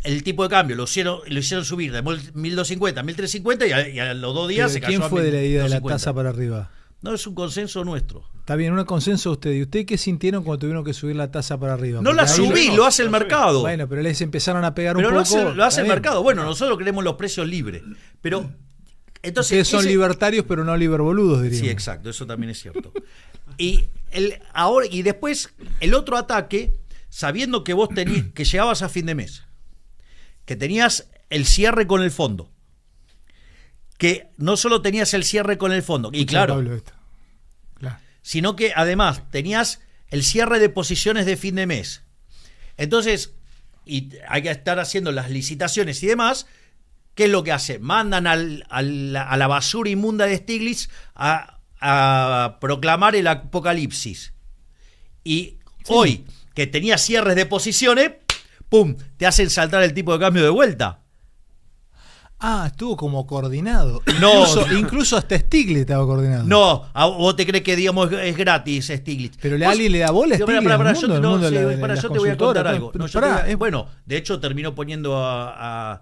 el tipo de cambio lo hicieron subir de 1.250 a 1.350 y a los 2 días se cayó. ¿Quién fue de la idea de la tasa para arriba? No, es un consenso nuestro. Está bien, un consenso de usted. ¿Y usted qué sintieron cuando tuvieron que subir la tasa para arriba? No la subí, lo hace el mercado. Bueno, pero les empezaron a pegar un poco. Lo hace el mercado. Bueno, nosotros queremos los precios libres. Pero entonces ustedes son libertarios, pero no liberboludos, diríamos. Sí, exacto, eso también es cierto. Y después el otro ataque, sabiendo que vos que llegabas a fin de mes, que tenías el cierre con el fondo, que no solo tenías el cierre con el fondo, y claro, sino que además tenías el cierre de posiciones de fin de mes. Entonces, y hay que estar haciendo las licitaciones y demás. ¿Qué es lo que hace? Mandan a la basura inmunda de Stiglitz a proclamar el apocalipsis. Y hoy, que tenía cierres de posiciones, ¡pum!, te hacen saltar el tipo de cambio de vuelta. Ah, estuvo como coordinado. No, incluso hasta Stiglitz estaba coordinado. No, vos te crees que, digamos, es gratis Stiglitz. Pero alguien le da bola a Stiglitz. Yo te voy a contar algo. Bueno, de hecho terminó poniendo a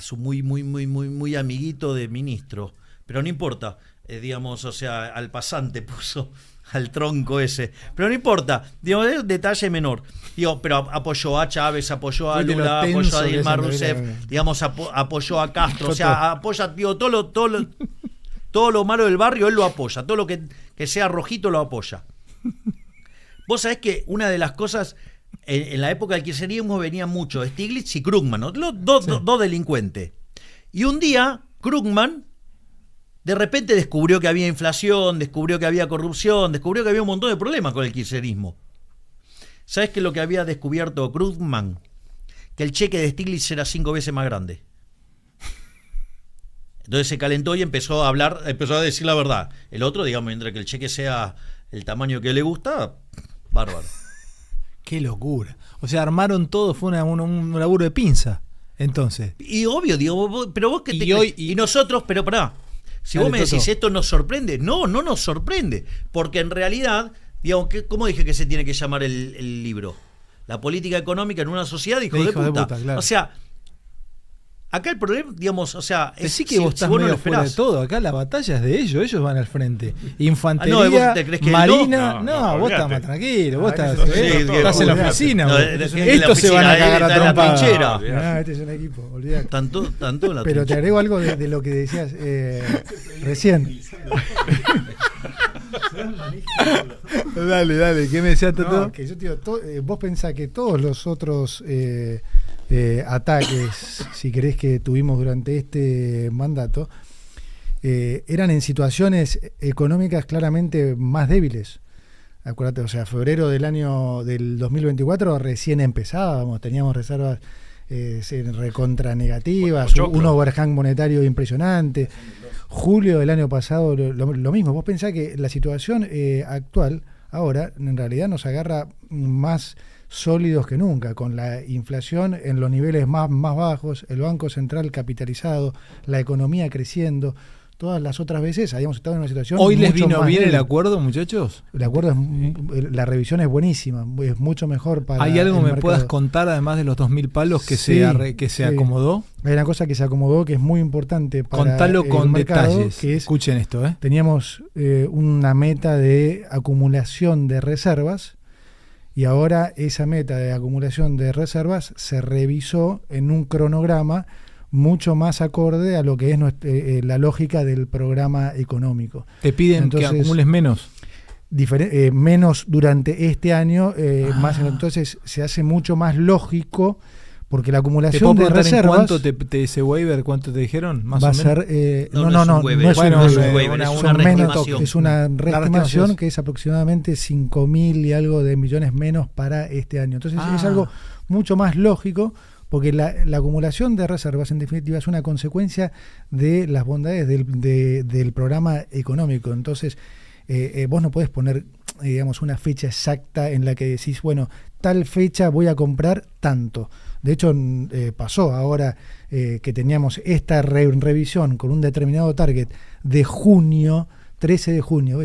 su muy amiguito de ministro. Pero no importa, digamos, o sea, al pasante puso, al tronco ese. Pero no importa, digamos, es un detalle menor. Digo, pero apoyó a Chávez, apoyó a Lula, apoyó a Dilma Rousseff, digamos, apoyó a Castro, o sea, apoya, digo, todo lo malo del barrio, él lo apoya, todo lo que sea rojito lo apoya. Vos sabés que una de las cosas, en la época del kirchnerismo venían mucho Stiglitz y Krugman, ¿no? Dos delincuentes. Y un día, Krugman de repente descubrió que había inflación, descubrió que había corrupción, descubrió que había un montón de problemas con el kirchnerismo. ¿Sabes qué es lo que había descubierto Krugman? Que el cheque de Stiglitz era 5 veces más grande. Entonces se calentó y empezó a decir la verdad. El otro, digamos, mientras que el cheque sea el tamaño que le gusta, bárbaro. Qué locura. O sea, armaron todo, fue un laburo de pinza, entonces. Y obvio, digo, pero vos que y nosotros, pero pará. Si vos me decís, ¿esto nos sorprende? No nos sorprende. Porque en realidad, digamos, ¿cómo dije que se tiene que llamar el libro? La política económica en una sociedad, hijo de puta. Claro. O sea, Acá el problema, digamos, o sea, es sí que vos estás medio fuera de todo. Acá la batalla es de ellos van al frente. Infantería, Marina. No, vos estás más tranquilo. Vos estás en la oficina. Estos se van a cagar a trompadas. Este es un equipo, olvidate. Tanto la Pero te agrego algo de lo que decías recién. Dale, ¿qué me decías, Toto? No, que yo te digo, vos pensás que todos los otros ataques, si querés, que tuvimos durante este mandato, eran en situaciones económicas claramente más débiles. Acuérdate, o sea, febrero del 2024 recién empezábamos, teníamos reservas recontra negativas, un overhang monetario impresionante. Julio del año pasado lo mismo. Vos pensás que la situación actual ahora en realidad nos agarra más sólidos que nunca, con la inflación en los niveles más bajos, el Banco Central capitalizado, la economía creciendo. Todas las otras veces habíamos estado en una situación. ¿Hoy les vino bien el acuerdo, muchachos? El acuerdo la revisión es buenísima, es mucho mejor para. ¿Hay algo que me puedas contar, además de los 2.000 palos que se acomodó? Hay una cosa que se acomodó que es muy importante para. Contalo con mercado, detalles. Que es, escuchen esto, Teníamos una meta de acumulación de reservas. Y ahora esa meta de acumulación de reservas se revisó en un cronograma mucho más acorde a lo que es la lógica del programa económico. ¿Te piden que acumules menos? Menos durante este año, más entonces se hace mucho más lógico, porque la acumulación de reservas. ¿Cuánto ese waiver, cuánto te dijeron? Más va o a menos. Ser no es un waiver, es una reestimación que es aproximadamente 5.000 y algo de millones menos para este año. Entonces es algo mucho más lógico, porque la acumulación de reservas en definitiva es una consecuencia de las bondades del programa económico. Entonces vos no podés poner, digamos, una fecha exacta en la que decís, bueno, tal fecha voy a comprar tanto. De hecho, pasó ahora que teníamos esta revisión con un determinado target de junio, 13 de junio.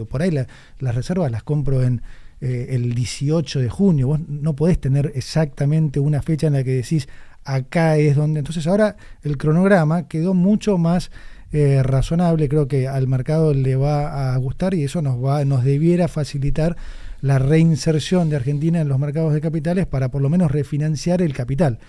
Por ahí las reservas las compro en el 18 de junio. Vos no podés tener exactamente una fecha en la que decís, acá es donde. Entonces ahora el cronograma quedó mucho más razonable. Creo que al mercado le va a gustar y eso nos debiera facilitar la reinserción de Argentina en los mercados de capitales para por lo menos refinanciar el capital.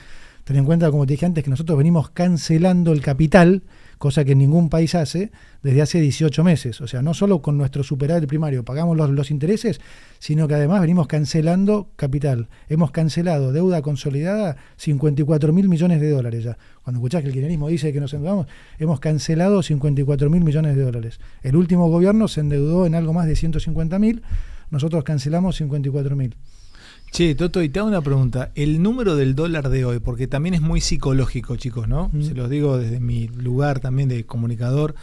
Ten en cuenta, como te dije antes, que nosotros venimos cancelando el capital, cosa que ningún país hace, desde hace 18 meses. O sea, no solo con nuestro superávit primario pagamos los intereses, sino que además venimos cancelando capital. Hemos cancelado deuda consolidada, 54.000 millones de dólares ya. Cuando escuchás que el kirchnerismo dice que nos endeudamos, hemos cancelado 54.000 millones de dólares. El último gobierno se endeudó en algo más de 150.000, nosotros cancelamos 54.000. Che, Toto, y te hago una pregunta. El número del dólar de hoy, porque también es muy psicológico, chicos, ¿no? Se los digo desde mi lugar también de comunicador.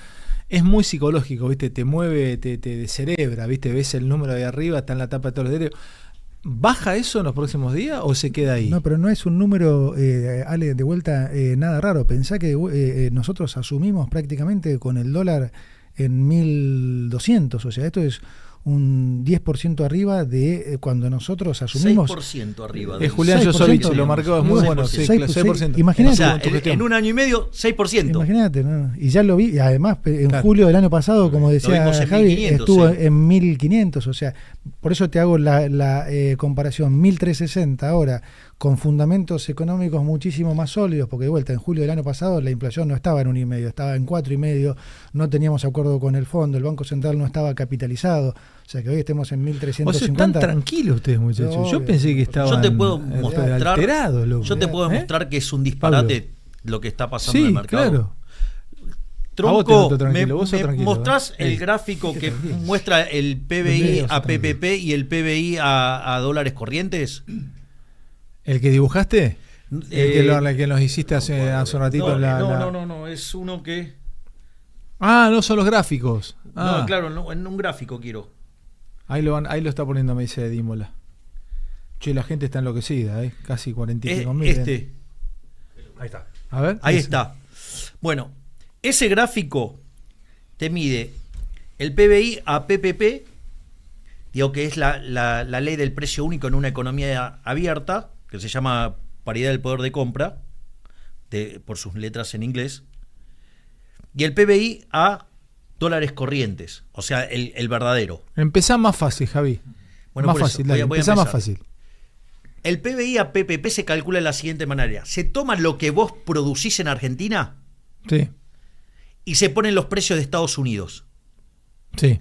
Es muy psicológico, ¿viste? Te mueve, te descerebra, ¿viste? Ves el número de arriba, está en la tapa de todos los diarios. ¿Baja eso en los próximos días o se queda ahí? No, pero no es un número, Ale, de vuelta, nada raro. Pensá que nosotros asumimos prácticamente con el dólar en 1.200, o sea, esto es un 10% arriba de cuando nosotros asumimos. 6% arriba. Es Julián Josovich, lo marcó, es muy bueno. 6%. Imagínate. O sea, en un año y medio, 6%. Imagínate, ¿no? Y ya lo vi, y además en julio del año pasado, como decía Javi, estuvo en 1.500, o sea, por eso te hago la comparación, 1.360 ahora, con fundamentos económicos muchísimo más sólidos, porque de vuelta, en julio del año pasado la inflación no estaba en 1,5, estaba en 4,5, no teníamos acuerdo con el fondo, el Banco Central no estaba capitalizado, o sea que hoy estemos en 1.350. O sea, están tranquilos ustedes, muchachos. No, yo pensé que estaban alterados, loco. Yo te puedo demostrar que es un disparate lo que está pasando en el mercado. Claro. Tronco, me mostrás el gráfico que muestra el PBI a PPP y el PBI a dólares corrientes. ¿El que dibujaste? ¿El que nos hiciste hace un ratito? No, es uno que... no son los gráficos. No, claro, en un gráfico quiero. Ahí lo está poniendo, me dice Dímola. Che, la gente está enloquecida, casi 45.000. Ahí está. A ver. Ahí está. Bueno, ese gráfico te mide el PBI a PPP, digo que es la ley del precio único en una economía abierta, que se llama paridad del poder de compra, por sus letras en inglés, y el PBI a dólares corrientes, o sea, el verdadero. Empezá más fácil, Javi. Bueno, más fácil, dale, empezá más fácil. El PBI a PPP se calcula de la siguiente manera. Se toma lo que vos producís en Argentina, sí, y se ponen los precios de Estados Unidos. Sí.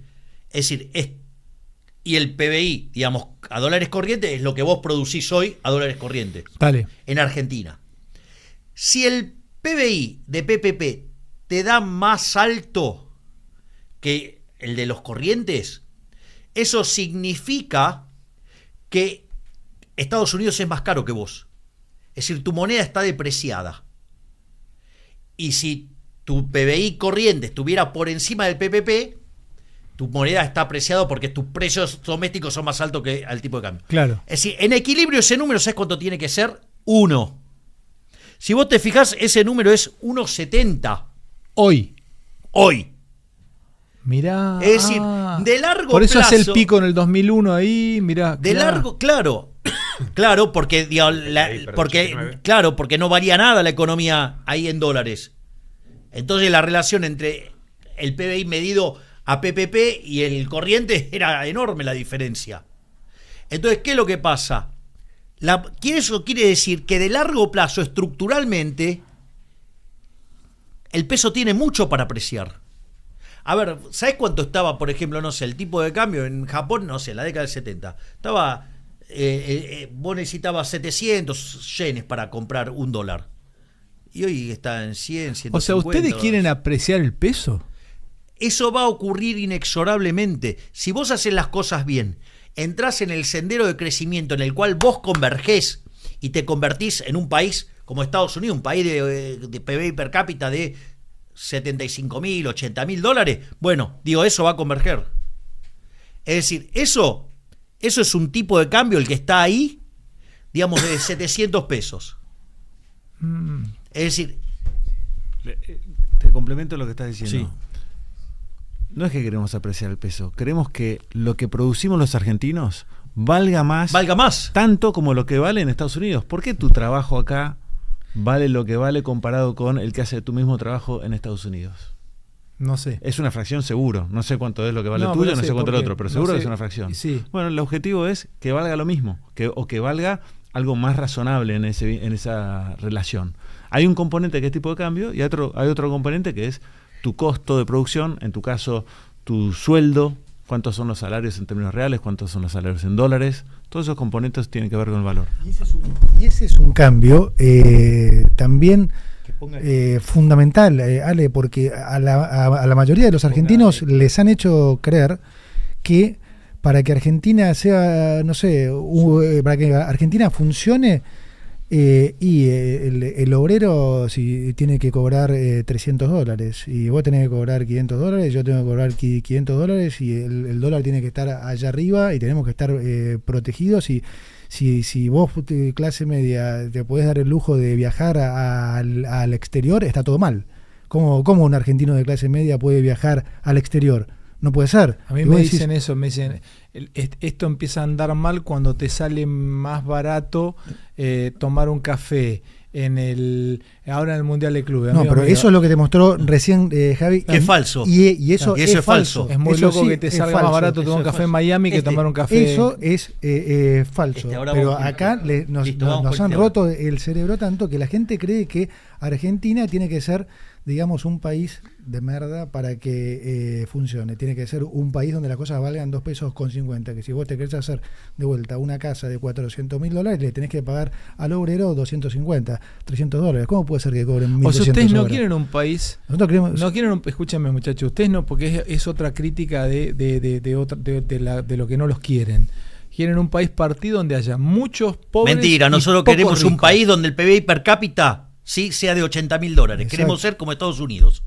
Es decir, y el PBI, digamos, a dólares corrientes es lo que vos producís hoy a dólares corrientes. Dale. En Argentina. Si el PBI de PPP te da más alto que el de los corrientes, eso significa que Estados Unidos es más caro que vos. Es decir, tu moneda está depreciada. Y si tu PBI corriente estuviera por encima del PPP, tu moneda está apreciada porque tus precios domésticos son más altos que al tipo de cambio. Claro. Es decir, en equilibrio ese número, ¿sabes cuánto tiene que ser? 1. Si vos te fijás, ese número es 1,70. Hoy. Mirá. Es decir, de largo plazo. Por eso hace el pico en el 2001 ahí, mirá. De largo, claro. Claro, porque, porque no varía nada la economía ahí en dólares. Entonces la relación entre el PBI medido a PPP y el corriente era enorme la diferencia. Entonces, ¿qué es lo que pasa? Eso quiere decir que de largo plazo, estructuralmente, el peso tiene mucho para apreciar. A ver, ¿sabés cuánto estaba, por ejemplo, no sé, el tipo de cambio en Japón? No sé, en la década del 70. Estaba, vos necesitabas 700 yenes para comprar $1. Y hoy está en 100, 150. O sea, ¿ustedes quieren apreciar el peso? Eso va a ocurrir inexorablemente. Si vos haces las cosas bien, entrás en el sendero de crecimiento en el cual vos convergés y te convertís en un país como Estados Unidos, un país de PBI per cápita de $75.000, $80.000, bueno, digo, eso va a converger. Es decir, eso es un tipo de cambio, el que está ahí, digamos, de 700 pesos. Es decir... Te complemento lo que estás diciendo. Sí. No es que queremos apreciar el peso, queremos que lo que producimos los argentinos valga más tanto como lo que vale en Estados Unidos. ¿Por qué tu trabajo acá vale lo que vale comparado con el que hace tu mismo trabajo en Estados Unidos? No sé. Es una fracción seguro. No sé cuánto es lo que vale el tuyo, no sé cuánto el otro, pero seguro que es una fracción. Sí. Bueno, el objetivo es que valga lo mismo, o que valga algo más razonable en esa relación. Hay un componente que es tipo de cambio y hay otro componente que es tu costo de producción, en tu caso tu sueldo, cuántos son los salarios en términos reales, cuántos son los salarios en dólares. Todos esos componentes tienen que ver con el valor. Y ese es un cambio también fundamental, Ale, porque a la mayoría de los argentinos les han hecho creer que para que Argentina sea, no sé, para que Argentina funcione, y el obrero si tiene que cobrar $300 y vos tenés que cobrar $500, yo tengo que cobrar $500 y el dólar tiene que estar allá arriba y tenemos que estar protegidos. Y si vos, clase media, te podés dar el lujo de viajar al exterior, está todo mal. ¿Cómo un argentino de clase media puede viajar al exterior? No puede ser. A mí me dicen eso, me dicen, esto empieza a andar mal cuando te sale más barato tomar un café ahora en el Mundial de Clubes. No, pero eso es lo que te mostró recién Javi. Que es falso. Y eso es falso. Es muy loco que te salga más barato tomar un café en Miami que tomar un café. Eso es falso. Pero acá nos han roto el cerebro tanto que la gente cree que Argentina tiene que ser, digamos, un país de merda para que funcione. Tiene que ser un país donde las cosas valgan $2.50, que si vos te querés hacer de vuelta una casa de $400.000, le tenés que pagar al obrero $250, $300. ¿Cómo puede ser que cobren 1.200? O sea, ustedes no quieren un país... Nosotros queremos... No quieren escúchame, muchachos, ustedes no, porque es otra crítica de lo que no los quieren. Quieren un país partido donde haya muchos pobres. Mentira, nosotros queremos un país donde el PBI per cápita sea de $80.000. Exacto. Queremos ser como Estados Unidos.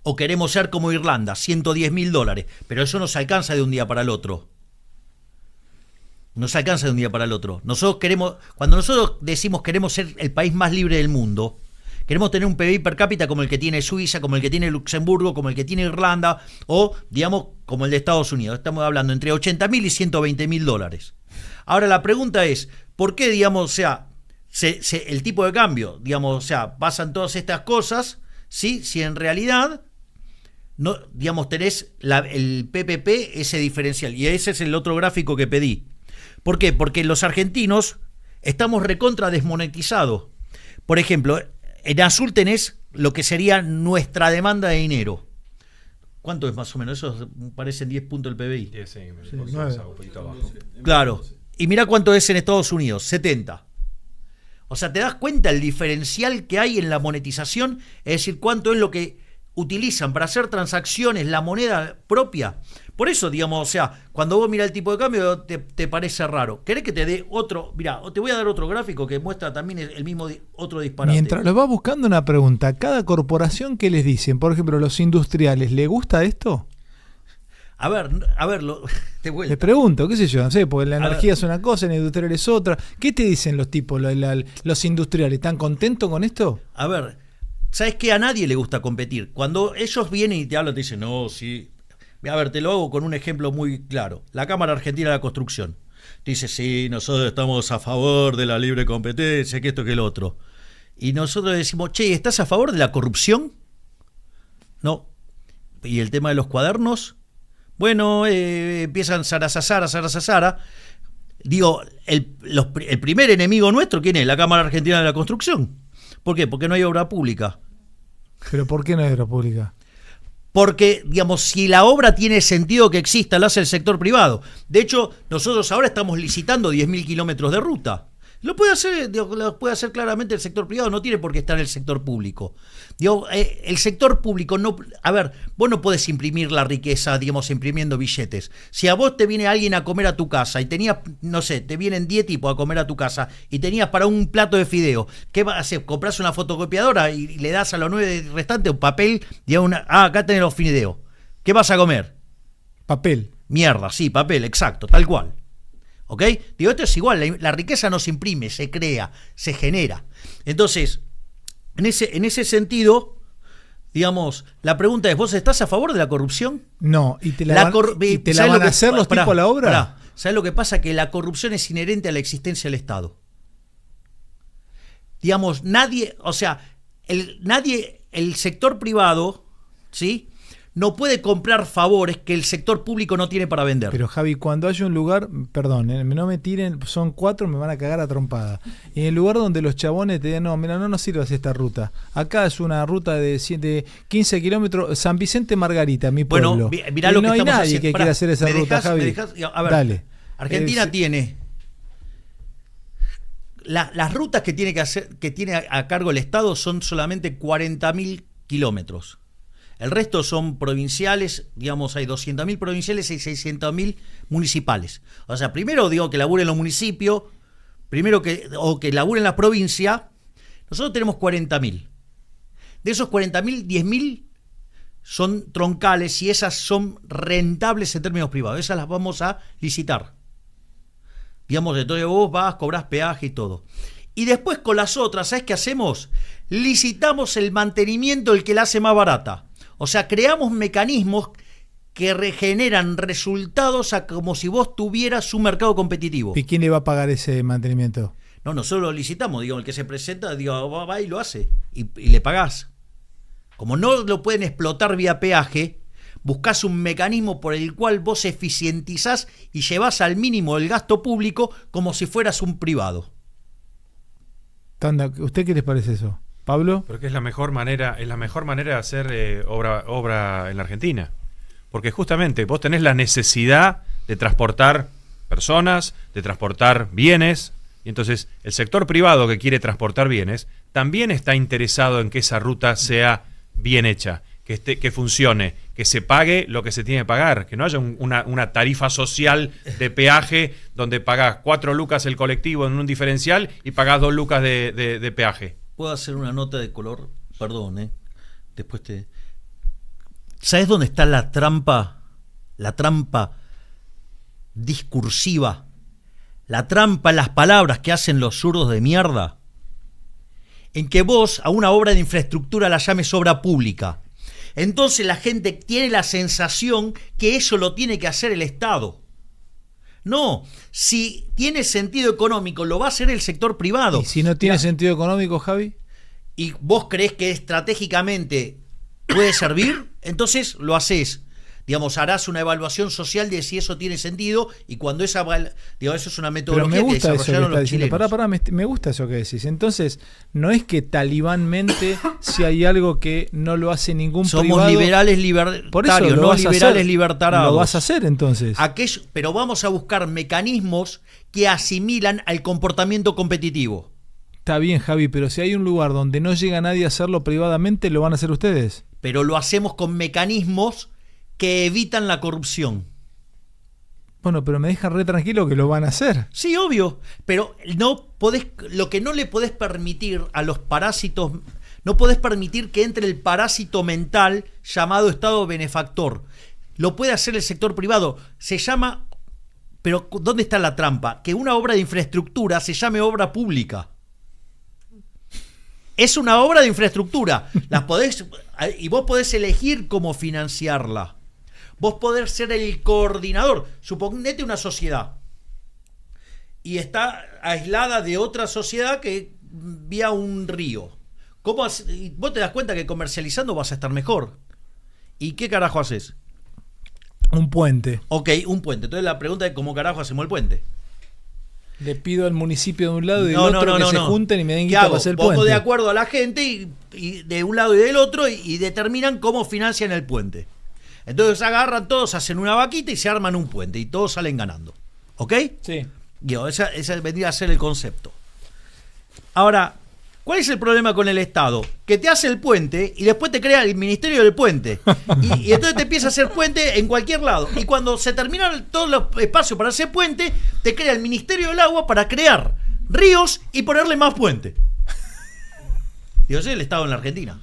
O queremos ser como Irlanda, $110.000. Pero eso no se alcanza de un día para el otro. No se alcanza de un día para el otro. Cuando nosotros decimos queremos ser el país más libre del mundo, queremos tener un PBI per cápita como el que tiene Suiza, como el que tiene Luxemburgo, como el que tiene Irlanda, o digamos como el de Estados Unidos. Estamos hablando entre $80.000 y $120.000. Ahora la pregunta es, ¿por qué, digamos, o sea, el tipo de cambio, digamos, o sea, pasan todas estas cosas, ¿sí? Si en realidad, no, digamos, tenés el PPP, ese diferencial, y ese es el otro gráfico que pedí. ¿Por qué? Porque los argentinos estamos recontra desmonetizados. Por ejemplo, en azul tenés lo que sería nuestra demanda de dinero. ¿Cuánto es más o menos? Eso parecen 10 puntos del PBI. 10, sí, un poquito abajo. Claro. Y mirá cuánto es en Estados Unidos, 70. O sea, ¿te das cuenta el diferencial que hay en la monetización? Es decir, cuánto es lo que utilizan para hacer transacciones la moneda propia. Por eso, digamos, o sea, cuando vos mirás el tipo de cambio te parece raro. ¿Querés que te dé otro? Mirá, te voy a dar otro gráfico que muestra también el mismo otro disparate. Mientras lo vas buscando, una pregunta. ¿Cada corporación qué les dicen? Por ejemplo, los industriales, ¿le gusta esto? A ver, de vuelta. Les pregunto, qué sé yo, no sé, porque la energía es una cosa, la industrial es otra. ¿Qué te dicen los tipos, los industriales? ¿Están contentos con esto? A ver, ¿sabes qué? A nadie le gusta competir. Cuando ellos vienen y te hablan, te dicen, no, sí. A ver, te lo hago con un ejemplo muy claro. La Cámara Argentina de la Construcción. Dice, sí, nosotros estamos a favor de la libre competencia, que esto, que el otro. Y nosotros decimos, che, ¿estás a favor de la corrupción? No. ¿Y el tema de los cuadernos? Bueno, empiezan zarazazara. Digo, el primer enemigo nuestro, ¿quién es? La Cámara Argentina de la Construcción. ¿Por qué? Porque no hay obra pública. ¿Pero por qué no hay obra pública? Porque, digamos, si la obra tiene sentido que exista, lo hace el sector privado. De hecho, nosotros ahora estamos licitando 10.000 kilómetros de ruta. Lo puede hacer claramente el sector privado, no tiene por qué estar el sector público. Digo, el sector público no... A ver, vos no podés imprimir la riqueza, digamos, imprimiendo billetes. Si a vos te viene alguien a comer a tu casa y tenías, no sé, te vienen 10 tipos a comer a tu casa y tenías para un plato de fideo, ¿qué vas a hacer? ¿Comprás una fotocopiadora y le das a los 9 restantes un papel? Acá tenés los fideos. ¿Qué vas a comer? Papel. Mierda, sí, papel, exacto, tal cual. ¿Ok? Digo, esto es igual, la riqueza no se imprime, se crea, se genera. Entonces, en ese sentido, digamos, la pregunta es, ¿vos estás a favor de la corrupción? No, ¿y te la van a hacer los tipos a la obra? ¿Sabes lo que pasa? Que la corrupción es inherente a la existencia del Estado. Digamos, nadie, o sea, el sector privado, ¿sí?, no puede comprar favores que el sector público no tiene para vender. Pero Javi, cuando hay un lugar, perdón, no me tiren, son 4, me van a cagar a trompada. En el lugar donde los chabones te digan, no, mira, no nos sirve hacer esta ruta. Acá es una ruta de 15 kilómetros, San Vicente Margarita, mi pueblo. Bueno, mirá lo que no estamos hay nadie haciendo. que quiera hacer esa ruta, Javi. A ver, dale. Argentina tiene las rutas que tiene a cargo el Estado son solamente 40.000 kilómetros. El resto son provinciales, digamos, hay 200.000 provinciales y 600.000 municipales. O sea, primero digo que laburen los municipios, o que laburen la provincia. Nosotros tenemos 40.000. De esos 40.000, 10.000 son troncales y esas son rentables en términos privados. Esas las vamos a licitar. Digamos, entonces vos vas, cobrás peaje y todo. Y después con las otras, ¿sabés qué hacemos? Licitamos el mantenimiento, el que la hace más barata. O sea, creamos mecanismos que regeneran resultados como si vos tuvieras un mercado competitivo. ¿Y quién le va a pagar ese mantenimiento? No, nosotros lo licitamos, digo, el que se presenta, digo, va y lo hace, y le pagás. Como no lo pueden explotar vía peaje, buscás un mecanismo por el cual vos eficientizás y llevás al mínimo el gasto público como si fueras un privado. Tanda, ¿usted qué les parece eso? ¿Pablo? Porque es la mejor manera de hacer obra en la Argentina. Porque justamente vos tenés la necesidad de transportar personas, de transportar bienes, y entonces el sector privado que quiere transportar bienes también está interesado en que esa ruta sea bien hecha, que funcione, que se pague lo que se tiene que pagar, que no haya una tarifa social de peaje donde pagás 4 lucas el colectivo en un diferencial y pagás 2 lucas de peaje. ¿Puedo hacer una nota de color? Perdón, después ¿Sabes dónde está la trampa? La trampa discursiva. La trampa en las palabras que hacen los zurdos de mierda. En que vos a una obra de infraestructura la llames obra pública. Entonces la gente tiene la sensación que eso lo tiene que hacer el Estado. No, si tiene sentido económico, lo va a hacer el sector privado. ¿Y si no tiene sentido económico, Javi? ¿Y vos creés que estratégicamente puede servir? Entonces lo haces. Digamos, harás una evaluación social de si eso tiene sentido, y cuando eso es una metodología que desarrollaron los chilenos. Pará, me gusta eso que decís. Entonces, no es que talibánmente, si hay algo que no lo hace ningún privado... Somos liberales libertarios, no liberales libertarados. Lo vas a hacer entonces. Pero vamos a buscar mecanismos que asimilan al comportamiento competitivo. Está bien, Javi, pero si hay un lugar donde no llega nadie a hacerlo privadamente, ¿lo van a hacer ustedes? Pero lo hacemos con mecanismos que evitan la corrupción. Bueno, pero me deja re tranquilo que lo van a hacer. Sí, obvio, pero lo que no le podés permitir a los parásitos, no podés permitir que entre el parásito mental llamado Estado benefactor. Lo puede hacer el sector privado. Se llama, pero ¿dónde está la trampa? Que una obra de infraestructura se llame obra pública. Es una obra de infraestructura. Y vos podés elegir cómo financiarla. Vos podés ser el coordinador. Suponete una sociedad y está aislada de otra sociedad que vía un río. Y vos te das cuenta que comercializando vas a estar mejor. ¿Y qué carajo haces? Un puente. Ok, un puente. Entonces la pregunta es ¿cómo carajo hacemos el puente? Le pido al municipio de un lado y del otro que se junten y me den guita para hacer el puente. Pongo de acuerdo a la gente y de un lado y del otro y determinan cómo financian el puente. Entonces agarran todos, hacen una vaquita y se arman un puente y todos salen ganando. ¿Ok? Sí. Esa vendría a ser el concepto. Ahora, ¿cuál es el problema con el Estado? Que te hace el puente y después te crea el Ministerio del Puente. Y entonces te empieza a hacer puente en cualquier lado. Y cuando se terminan todos los espacios para hacer puente, te crea el Ministerio del Agua para crear ríos y ponerle más puente. Ese es el Estado en la Argentina.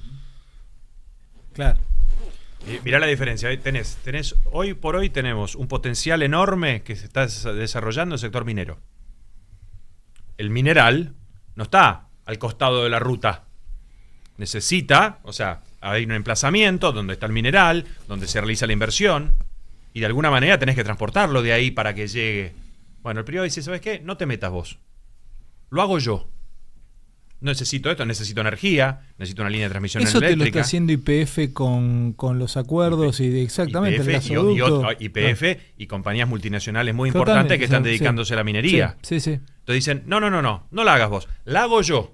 Claro. Mirá la diferencia. Hoy por hoy tenemos un potencial enorme que se está desarrollando en el sector minero. El mineral no está al costado de la ruta. Necesita, hay un emplazamiento donde está el mineral, donde se realiza la inversión, y de alguna manera tenés que transportarlo de ahí para que llegue. Bueno, el privado dice, ¿sabes qué? No te metas vos. Lo hago yo. No necesito esto, necesito energía, necesito una línea de transmisión eléctrica. Eso te lo está haciendo YPF con los acuerdos exactamente. YPF y compañías multinacionales muy importantes que están dedicándose a la minería. Sí. Entonces dicen, no la hagas vos, la hago yo.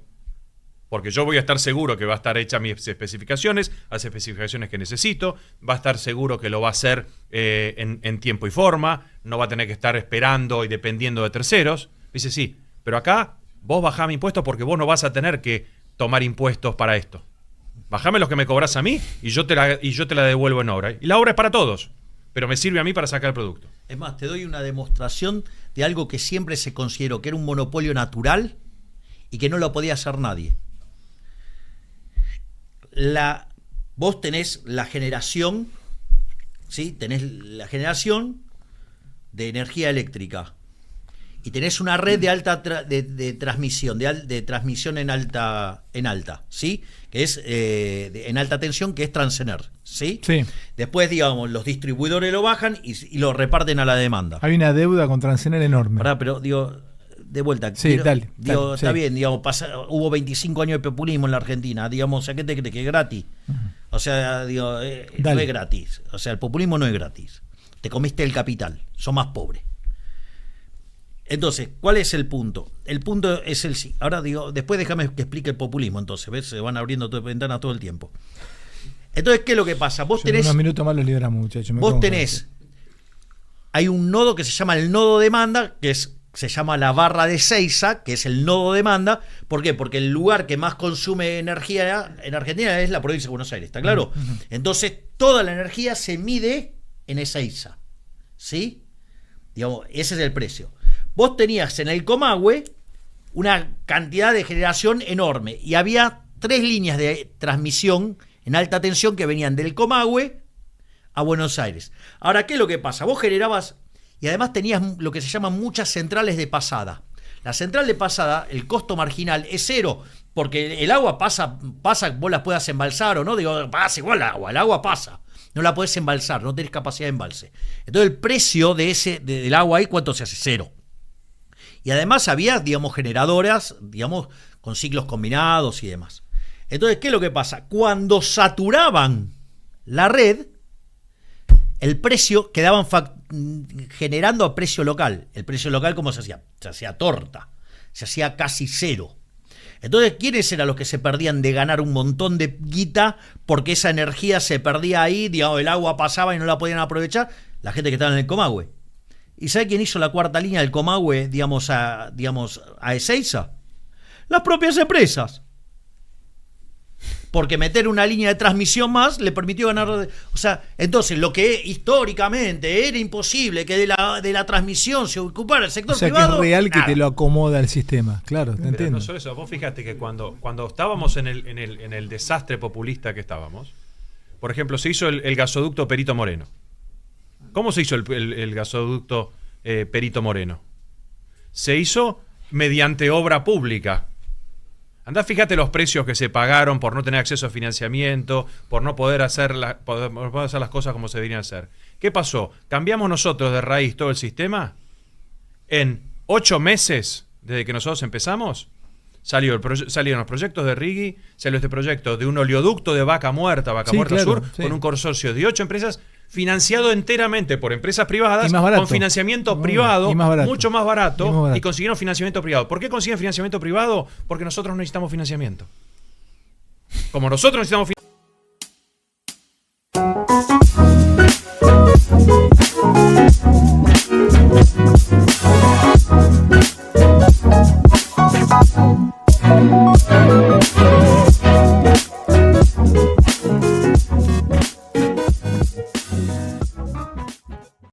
Porque yo voy a estar seguro que va a estar hecha mis especificaciones, las especificaciones que necesito, va a estar seguro que lo va a hacer en tiempo y forma, no va a tener que estar esperando y dependiendo de terceros. Dice, sí, pero acá vos bajame impuestos porque vos no vas a tener que tomar impuestos para esto. Bajame los que me cobras a mí y yo te la devuelvo en obra. Y la obra es para todos, pero me sirve a mí para sacar el producto. Es más, te doy una demostración de algo que siempre se consideró que era un monopolio natural y que no lo podía hacer nadie. Vos tenés la generación, ¿sí? Tenés la generación de energía eléctrica y tenés una red de alta de transmisión, de transmisión en alta, ¿sí? Que es en alta tensión, que es Transener, ¿sí? Sí. Después, digamos, los distribuidores lo bajan y lo reparten a la demanda. Hay una deuda con Transener enorme. Pero digo, de vuelta. Sí, dale. Está bien, digamos, hubo 25 años de populismo en la Argentina, digamos, ¿qué te crees que es gratis? O sea, digo, no es gratis. O sea, el populismo no es gratis. Te comiste el capital, sos más pobre. Entonces, ¿cuál es el punto? El punto es el sí. Ahora digo, después déjame que explique el populismo, entonces, ¿ves? Se van abriendo ventanas todo el tiempo. Entonces, ¿qué es lo que pasa? Vos tenés. En unos minutos más lo liberamos, muchachos. Vos tenés. Hay un nodo que se llama el nodo demanda, se llama la barra de Seiza, que es el nodo demanda. ¿Por qué? Porque el lugar que más consume energía en Argentina es la provincia de Buenos Aires, ¿está claro? Uh-huh. Entonces, toda la energía se mide en Ezeiza, ¿sí? Digamos, ese es el precio. Vos tenías en el Comahue una cantidad de generación enorme y había 3 líneas de transmisión en alta tensión que venían del Comahue a Buenos Aires. Ahora, ¿qué es lo que pasa? Vos generabas, y además tenías lo que se llaman muchas centrales de pasada. La central de pasada, el costo marginal es 0, porque el agua pasa, vos la puedas embalsar o no, digo, pasa igual el agua pasa. no la podés embalsar, no tenés capacidad de embalse. Entonces el precio del agua ahí, ¿cuánto se hace? 0. Y además había, digamos, generadoras, digamos, con ciclos combinados y demás. Entonces, ¿qué es lo que pasa? Cuando saturaban la red, el precio quedaban generando a precio local. El precio local, ¿cómo se hacía? Se hacía torta, se hacía casi 0. Entonces, ¿quiénes eran los que se perdían de ganar un montón de guita porque esa energía se perdía ahí, digamos, el agua pasaba y no la podían aprovechar? La gente que estaba en el Comahue. ¿Y sabe quién hizo la cuarta línea del Comahue, digamos, a Ezeiza? Las propias empresas. Porque meter una línea de transmisión más le permitió ganar. O sea, entonces lo que históricamente era imposible que de la transmisión se ocupara el sector privado. O sea, que es real que te lo acomoda el sistema, claro, te entiendo. No solo eso, vos fíjate que cuando estábamos en el desastre populista que estábamos, por ejemplo, se hizo el gasoducto Perito Moreno. ¿Cómo se hizo el gasoducto Perito Moreno? Se hizo mediante obra pública. Andá, fíjate los precios que se pagaron por no tener acceso a financiamiento, por no poder hacer las cosas como se deberían hacer. ¿Qué pasó? Cambiamos nosotros de raíz todo el sistema. En 8 meses, desde que nosotros empezamos, salieron los proyectos de Rigui, salió este proyecto de un oleoducto de Vaca Muerta Sur, con un consorcio de 8 empresas, financiado enteramente por empresas privadas, con financiamiento privado, mucho más barato, y consiguieron financiamiento privado. ¿Por qué consiguen financiamiento privado? Porque nosotros no necesitamos financiamiento. Como nosotros necesitamos financiamiento,